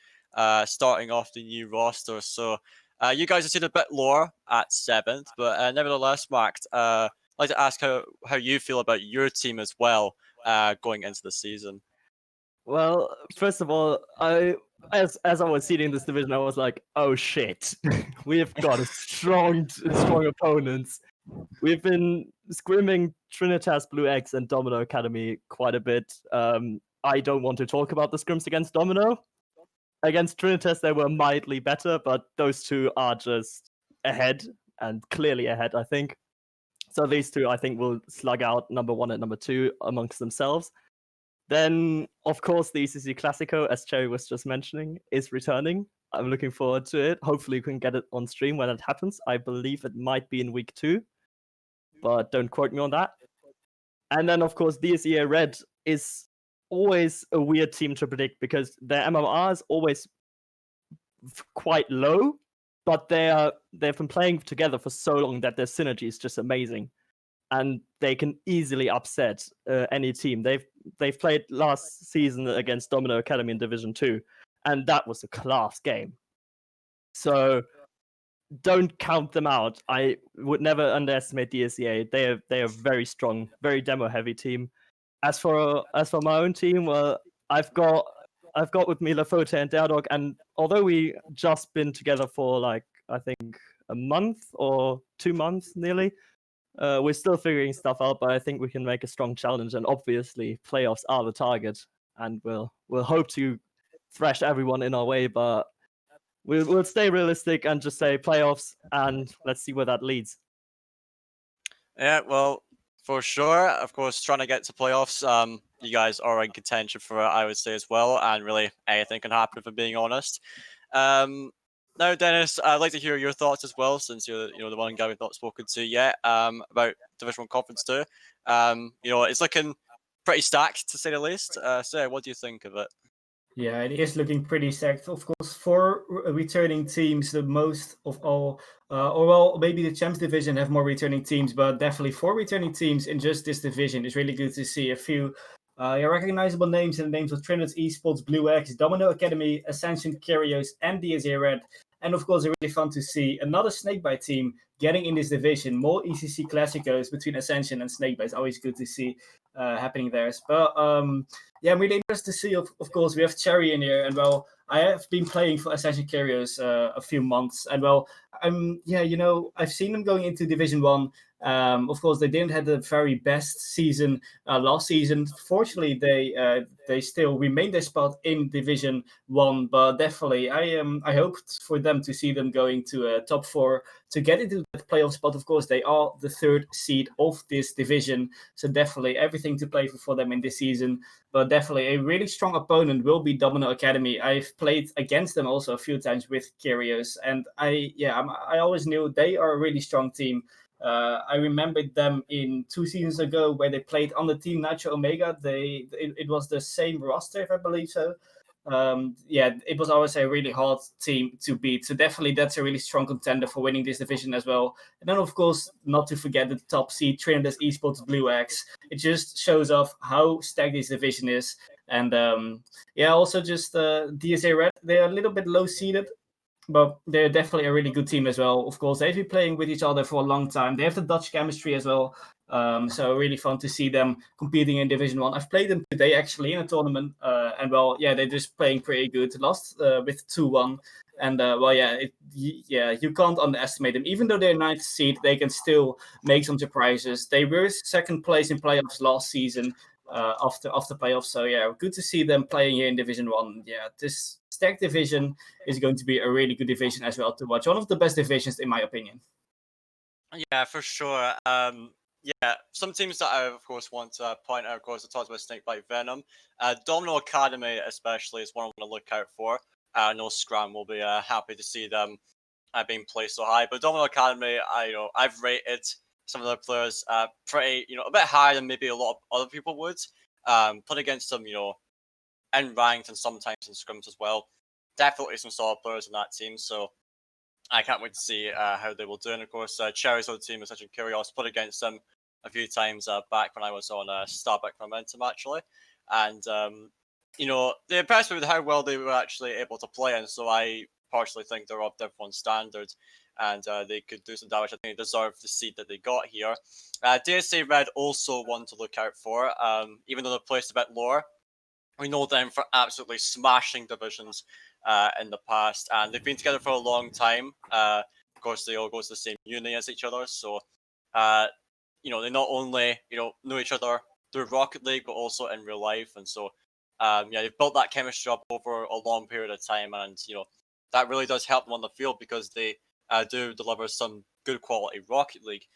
starting off the new roster. So you guys are seen a bit lower at 7th, but nevertheless, Max, I'd like to ask how you feel about your team as well going into the season. Well, first of all, as I was seeding this division, I was like, oh shit, we've got a strong opponents. We've been scrimming Trinitas Blue X and Domino Academy quite a bit. I don't want to talk about the scrims against Domino. Against Trinitas, they were mildly better, but those two are just ahead and clearly ahead, I think. So these two, I think, will slug out number 1 and number 2 amongst themselves. Then, of course, the ECC Classico, as Cherry was just mentioning, is returning. I'm looking forward to it. Hopefully, we can get it on stream when it happens. I believe it might be in week 2. But don't quote me on that. And then, of course, DSEA Red is always a weird team to predict because their MMR is always quite low, but they've been playing together for so long that their synergy is just amazing, and they can easily upset any team. They've played last season against Domino Academy in Division 2, and that was a class game. So don't count them out. I would never underestimate DSEA. They are very strong, very demo heavy team. As for my own team, well, I've got with me Lafote and Dardog, and although we just been together for like I think a month or 2 months nearly, we're still figuring stuff out. But I think we can make a strong challenge, and obviously playoffs are the target, and we'll hope to thrash everyone in our way, but we'll stay realistic and just say playoffs, and let's see where that leads. Yeah, well, for sure. Of course, trying to get to playoffs, you guys are in contention for it, I would say as well, and really anything can happen, if I'm being honest. Now, Dennis, I'd like to hear your thoughts as well, since you're the one guy we've not spoken to yet about Division 1 Conference 2. It's looking pretty stacked, to say the least. So, what do you think of it? Yeah, it is looking pretty stacked. Of course, 4 returning teams, the most of all. Or well, maybe the Champs Division have more returning teams, but definitely 4 returning teams in just this division. It's really good to see a few recognizable names in the names of Trinidad Esports, Blue X, Domino Academy, Ascension, Kyrios, and DSA Red. And of course, it's really fun to see another Snakebite team getting in this division. More ECC Classicos between Ascension and Snakebite. It's always good to see happening there. But yeah, I'm really interested to see, of course, we have Cherry in here. And well, I have been playing for Ascension Kyrios a few months. And well, I've seen them going into Division 1. Of course, they didn't have the very best season last season. Fortunately, they still remained their spot in Division 1. But definitely, I hoped for them to see them going to top 4 to get into the playoff spot. Of course, they are the 3rd seed of this division, so definitely everything to play for them in this season. But definitely a really strong opponent will be Domino Academy. I've played against them also a few times with Kyrios, and I always knew they are a really strong team. I remembered them in 2 seasons ago where they played on the team Nitro Omega. It was the same roster, if I believe so. It was always a really hard team to beat. So definitely that's a really strong contender for winning this division as well. And then, of course, not to forget the top seed, Trinidad Esports Blue X. It just shows off how stacked this division is. And also just DSA Red, they're a little bit low seeded. But they're definitely a really good team as well. Of course, they've been playing with each other for a long time. They have the Dutch chemistry as well. So really fun to see them competing in Division 1. I've played them today actually in a tournament. They're just playing pretty good. Lost with 2-1. And you can't underestimate them. Even though they're 9th seed, they can still make some surprises. They were 2nd place in playoffs last season after playoffs. So yeah, good to see them playing here in Division 1. Yeah, this stacked division is going to be a really good division as well to watch. One of the best divisions, in my opinion. Yeah, for sure. Some teams that I, of course, want to point out, of course, I talked about Snakebite Venom. Domino Academy, especially, is one I want to look out for. I know Scram will be happy to see them being placed so high. But Domino Academy, I've rated some of their players pretty, a bit higher than maybe a lot of other people would. Put against some, in ranked and sometimes in scrims as well. Definitely some solid players in that team, so I can't wait to see how they will do. And of course, Cherry's old team is such a curious. Put against them a few times back when I was on Starbuck Momentum actually, and they impressed me with how well they were actually able to play, and so I partially think they're of different standards, and they could do some damage. I think they deserve the seed that they got here. DSA Red also one to look out for, even though they're placed a bit lower. We know them for absolutely smashing divisions in the past, and they've been together for a long time. Of course, they all go to the same uni as each other, so they not only know each other through Rocket League, but also in real life, and so they've built that chemistry up over a long period of time, and that really does help them on the field because they do deliver some good quality Rocket League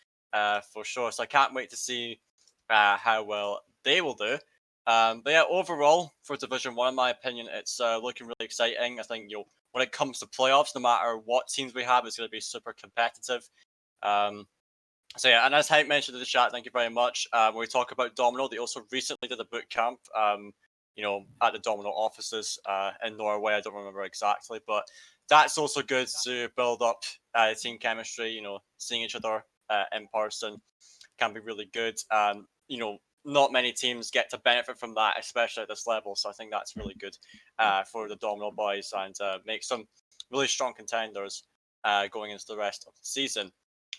for sure. So I can't wait to see how well they will do. But yeah, overall for Division One, in my opinion, it's looking really exciting. I think when it comes to playoffs, no matter what teams we have, it's going to be super competitive. So yeah, and as Hank mentioned in the chat, thank you very much. When we talk about Domino, they also recently did a boot camp. At the Domino offices in Norway. I don't remember exactly, but that's also good to build up team chemistry. Seeing each other in person can be really good. Not many teams get to benefit from that, especially at this level. So I think that's really good for the Domino boys and makes them really strong contenders going into the rest of the season.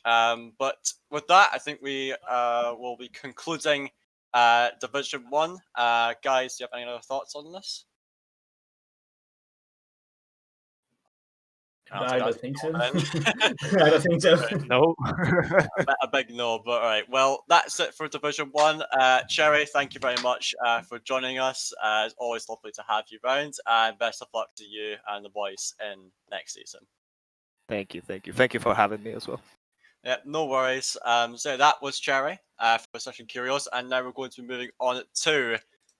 But with that, I think we will be concluding Division 1. Guys, do you have any other thoughts on this? I don't think so. I don't think so. No. A big no, but all right. Well, that's it for Division 1. Cherry, thank you very much for joining us. It's always lovely to have you round, and best of luck to you and the boys in next season. Thank you for having me as well. Yeah, no worries. So that was Cherry for Session Curious, and now we're going to be moving on to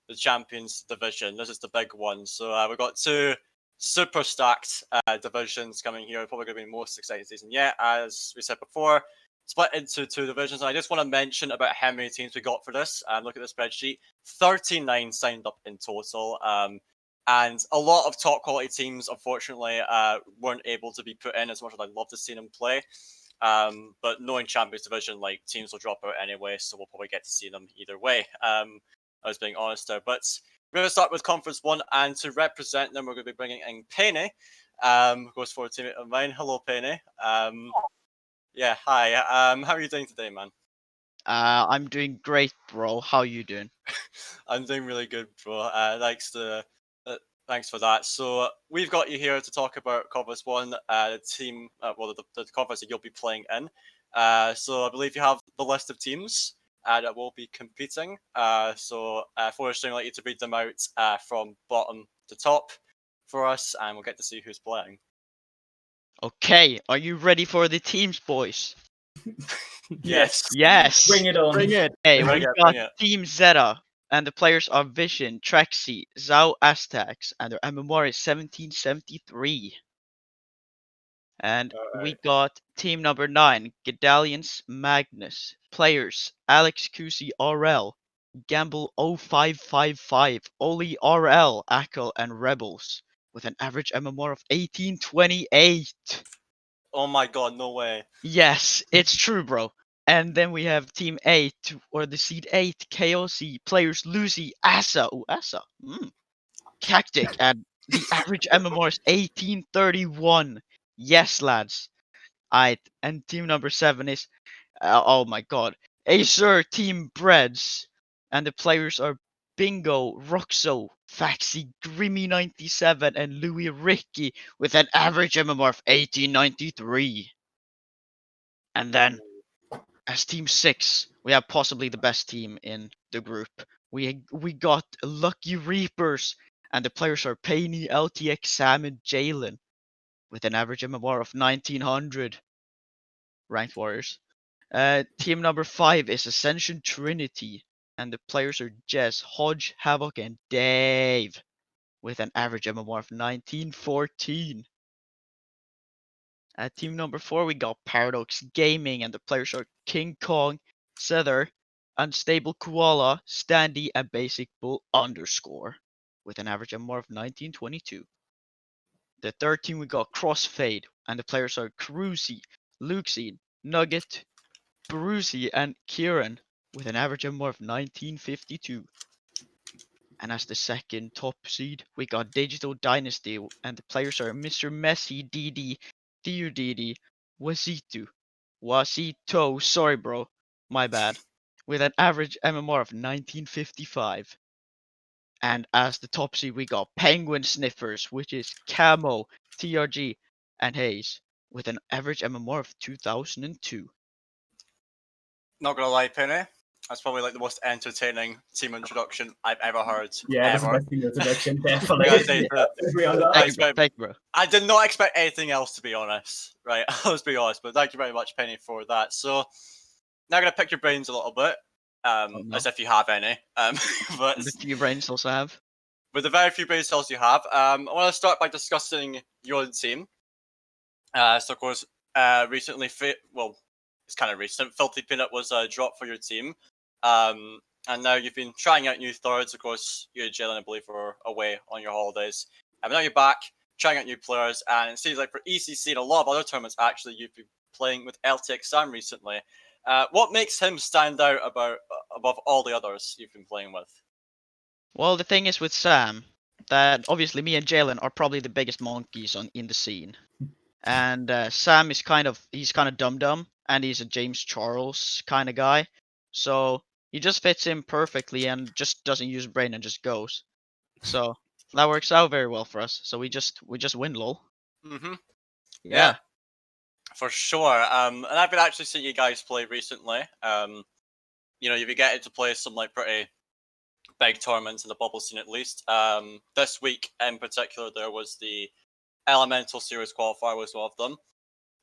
the Champions Division. This is the big one. So we've got two super stacked divisions coming here. Probably going to be the most exciting season yet. As we said before, split into two divisions. And I just want to mention about how many teams we got for this. Look at the spreadsheet. 39 signed up in total. And a lot of top quality teams, unfortunately, weren't able to be put in as much as I'd love to see them play. But knowing Champions Division, like, teams will drop out anyway, so we'll probably get to see them either way. I was being honest there. But we're going to start with Conference 1, and to represent them, we're going to be bringing in Penny, who goes for a teammate of mine. Hello, Penny. Yeah, hi. How are you doing today, man? I'm doing great, bro. How you doing? I'm doing really good, bro. Thanks for that. So we've got you here to talk about Conference 1, the team, the conference that you'll be playing in. So I believe you have the list of teams that will be competing. So for us, I'd like you to read them out from bottom to top for us, and we'll get to see who's playing. Okay, are you ready for the teams, boys? Yes. Yes. Bring it on. Bring it. Hey, Bring we it, got bring it. Team Zeta, and the players are Vision, Traxi, Zhao Aztecs, and their MMR is 1773. And we got team number 9, Gedalians Magnus. Players Alex QC RL, Gamble 0555, Oli RL, Ackle, and Rebels, with an average MMR of 1828. Oh my god, no way. Yes, it's true, bro. And then we have team 8, or the seed 8, KOC. Players Lucy, Asa, Cactic, and the average MMR is 1831. Yes, lads. Alright, and team number 7 is, oh my god, Acer Team Breads. And the players are Bingo, Roxo, Faxi, Grimmy97, and Louis Ricky with an average MMR of 1893. And then, as team 6, we have possibly the best team in the group. We got Lucky Reapers, and the players are Painy, LTX, Sam, and Jalen, with an average MMR of 1900. Ranked Warriors. Team number 5 is Ascension Trinity, and the players are Jess, Hodge, Havoc, and Dave, with an average MMR of 1914. At team number 4, we got Paradox Gaming, and the players are King Kong, Sether, Unstable Koala, Standy, and Basic Bull _. with an average MMR of 1922. The third team we got Crossfade, and the players are Carusi, Luxine, Nugget, Brucey, and Kieran, with an average MMR of 1952. And as the second top seed, we got Digital Dynasty, and the players are Mr. Messi, DD, Theodidi, Wasito, sorry bro, my bad, with an average MMR of 1955. And as the top seed, we got Penguin Sniffers, which is Camo, TRG, and Hayes, with an average MMR of 2002. Not gonna lie, Penny, that's probably like the most entertaining team introduction I've ever heard. Yeah, that's the ever. best team introduction, definitely. Yeah, they- Agree on that. Thank you, thank you, bro. I did not expect anything else, to be honest. Right, let's be honest. But thank you very much, Penny, for that. So now I'm gonna pick your brains a little bit, no. as if you have any. But The few brain cells I have. with the very few brain cells you have, I want to start by discussing your team. So of course, recently, well, it's kind of recent. Filthy Peanut was dropped for your team, and now you've been trying out new thirds. Of course, you and Jalen, I believe, were away on your holidays, and now you're back trying out new players. And it seems like for ECC and a lot of other tournaments, actually, you've been playing with LTX Sam recently. What makes him stand out above all the others you've been playing with? Well, the thing is with Sam, that obviously me and Jalen are probably the biggest monkeys in the scene. And Sam is he's kind of dumb, and he's a James Charles kind of guy. So he just fits in perfectly and just doesn't use brain and just goes. So that works out very well for us. So we just win, lol. Mm-hmm. Yeah. For sure. And I've been actually seeing you guys play recently. You know, you've been getting to play some like pretty big tournaments in the bubble scene at least. This week in particular, there was the Elemental Series qualifier was one of them,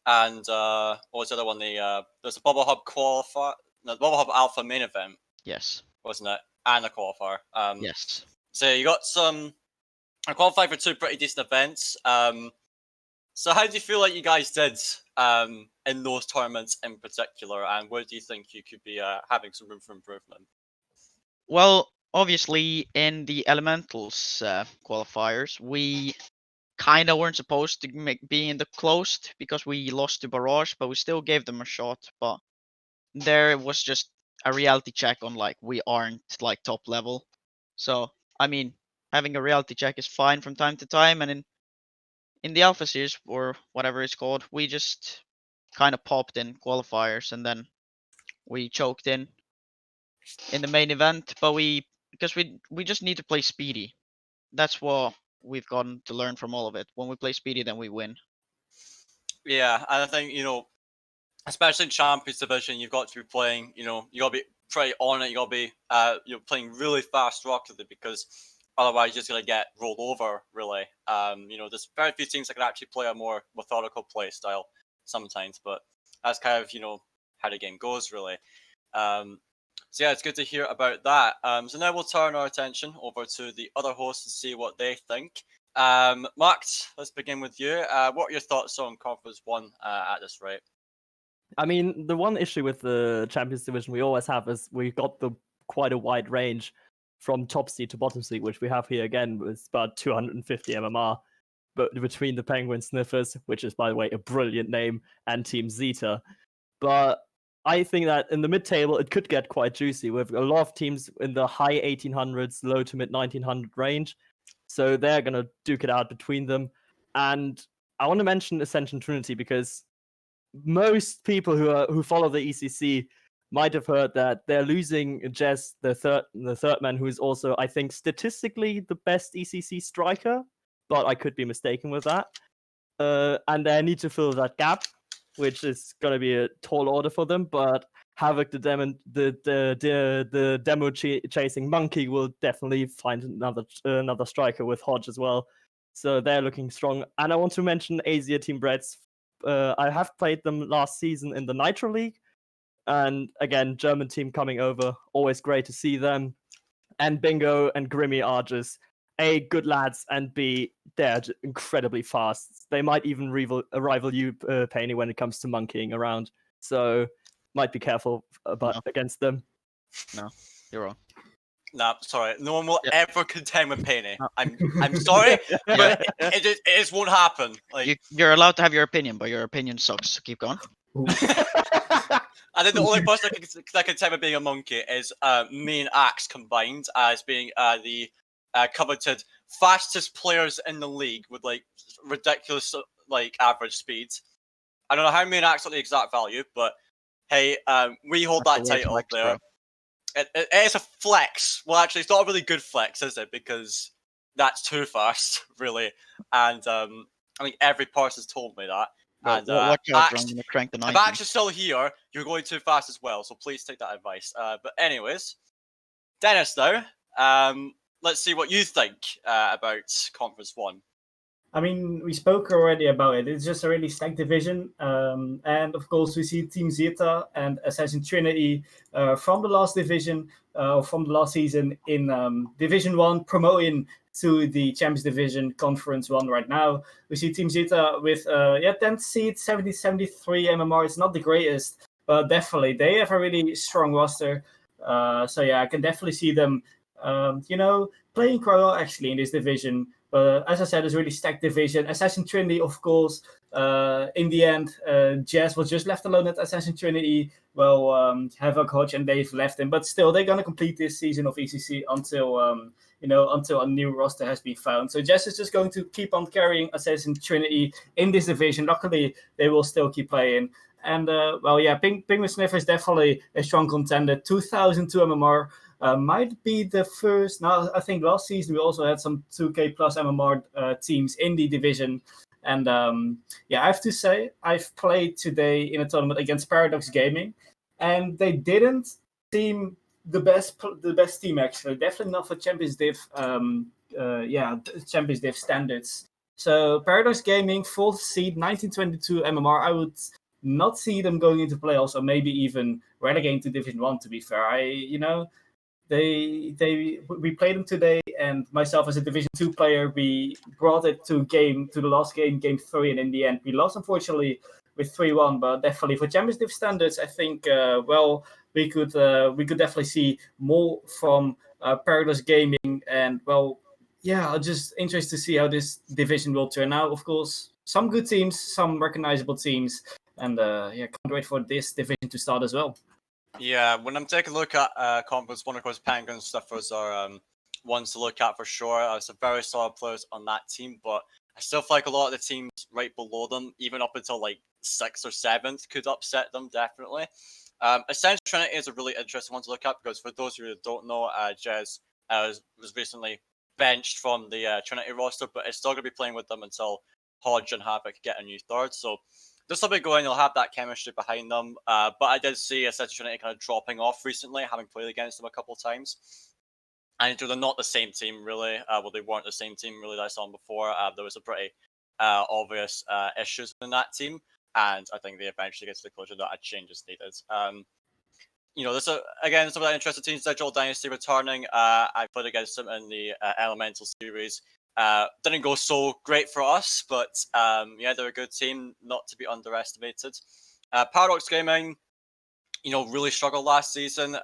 and what was the other one? There's a Bubble Hub qualifier, no, the Bubble Hub Alpha main event, Yes. wasn't it? And a qualifier. Yes. So you got I qualified for two pretty decent events. So how do you feel like you guys did in those tournaments in particular, and where do you think you could be having some room for improvement? Well, obviously in the Elementals qualifiers, we kind of weren't supposed to be in the closed because we lost to Barrage, but we still gave them a shot. But there was just a reality check on like we aren't like top level. So I mean, having a reality check is fine from time to time, and in the Alpha Series or whatever it's called, we just kind of popped in qualifiers and then we choked in the main event. But because we just need to play speedy. That's what we've gotten to learn from all of it. When we play speedy, then we win. Yeah, and I think, you know, especially in Champions Division, you've got to be playing, you know, you got to be pretty on it. You got to be, you're playing really fast rapidly because otherwise you're just going to get rolled over, really. You know, there's very few teams that can actually play a more methodical play style sometimes, but that's kind of, you know, how the game goes, really. So yeah, it's good to hear about that. So now we'll turn our attention over to the other hosts and see what they think. Max, let's begin with you. What are your thoughts on Conference 1 at this rate? I mean, the one issue with the Champions Division we always have is we've got quite a wide range from top seed to bottom seed, which we have here again with about 250 MMR. But between the Penguin Sniffers, which is, by the way, a brilliant name, and Team Zeta. But I think that in the mid-table, it could get quite juicy with a lot of teams in the high 1800s, low to mid 1900 range. So they're going to duke it out between them. And I want to mention Ascension Trinity because most people who follow the ECC might have heard that they're losing Jess, the third man, who is also, I think, statistically the best ECC striker, but I could be mistaken with that. And they need to fill that gap, which is going to be a tall order for them. But Havoc, the demo chasing monkey, will definitely find another striker with Hodge as well. So they're looking strong. And I want to mention Asia Team Breads. I have played them last season in the Nitro League. And again, German team coming over. Always great to see them. And Bingo and Grimmy are just A, good lads, and B, they're incredibly fast. They might even rival you, Painey, when it comes to monkeying around. So might be careful against them. No, you're wrong. Nah, sorry. No one will Yeah. ever contend with Penny. No. I'm sorry, but it just won't happen. Like You're allowed to have your opinion, but your opinion sucks. So keep going. I think the only person that can contend with being a monkey is me and Axe combined as being the coveted fastest players in the league with like ridiculous like average speeds. I don't know how me and Axe got the exact value, but hey, we hold That's a that weird title flex, there. bro. It is a flex. Well, actually, it's not a really good flex, is it? Because that's too fast, really. And I think every person's told me that. Bro, And watch out, bro. Axe, I'm gonna crank the if 90. Axe is still here, you're going too fast as well. So please take that advice. But anyways, Dennis, now, let's see what you think about Conference 1. I mean, we spoke already about it. It's just a really stacked division. And of course, we see Team Zeta and Assassin Trinity from the last division, from the last season in Division 1, promoting to the Champions Division Conference 1 right now. We see Team Zeta with 10th seed, 73 MMR. It's not the greatest, but definitely they have a really strong roster. So yeah, I can definitely see them, playing quite well actually in this division. But as I said, it's a really stacked division. Assassin Trinity, of course, in the end, Jazz was just left alone at Assassin Trinity. Well, Havoc, Hodge, and Dave left him. But still, they're going to complete this season of ECC until a new roster has been found. So Jazz is just going to keep on carrying Assassin Trinity in this division. Luckily, they will still keep playing. And, Penguin Sniffer is definitely a strong contender. 2002 MMR. Might be the first. Now, I think last season we also had some 2K plus MMR teams in the division. And I have to say, I've played today in a tournament against Paradox Gaming, and they didn't seem the best team actually. Definitely not for Champions Div. Champions Div standards. So Paradox Gaming, 4th seed, 1922 MMR. I would not see them going into playoffs or maybe even relegating to Division 1. To be fair, we played them today, and myself as a Division 2 player, we brought it to the last game, Game 3, and in the end we lost unfortunately with 3-1. But definitely for Champions League standards, I think we could definitely see more from Paradox Gaming, and I'm just interested to see how this division will turn out. Of course, some good teams, some recognizable teams, and can't wait for this division to start as well. Yeah, when I'm taking a look at Conference 1, of course, Penguin Stuffers are ones to look at for sure. Some very solid players on that team, but I still feel like a lot of the teams right below them, even up until like 6th or 7th, could upset them, definitely. Ascension Trinity is a really interesting one to look at because for those of you that don't know, Jez was recently benched from the Trinity roster, but is still going to be playing with them until Hodge and Havoc get a new third. So this will be going, they'll have that chemistry behind them. But I did see Ascension Trinity kind of dropping off recently, having played against them a couple of times. And they're not the same team, really. They weren't the same team, really, that I saw them before. There was a pretty obvious issues in that team. And I think they eventually get to the conclusion that a change is needed. There's some of the interesting teams. Digital Dynasty returning. I played against them in the Elemental series. Didn't go so great for us, but they're a good team, not to be underestimated. Paradox Gaming, really struggled last season.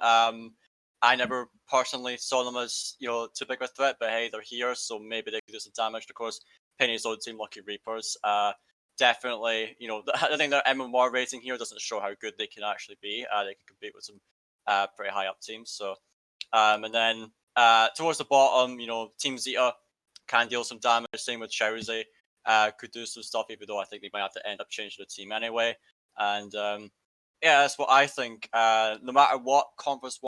I never personally saw them as too big of a threat, but hey, they're here, so maybe they could do some damage. Of course, Penny's old team, Lucky Reapers, definitely. I think their MMR rating here doesn't show how good they can actually be. They can compete with some pretty high up teams. So, and then towards the bottom, Team Zeta can deal some damage. Same with Chelsea, could do some stuff, even though I think they might have to end up changing the team anyway. And that's what I think. No matter what, Conference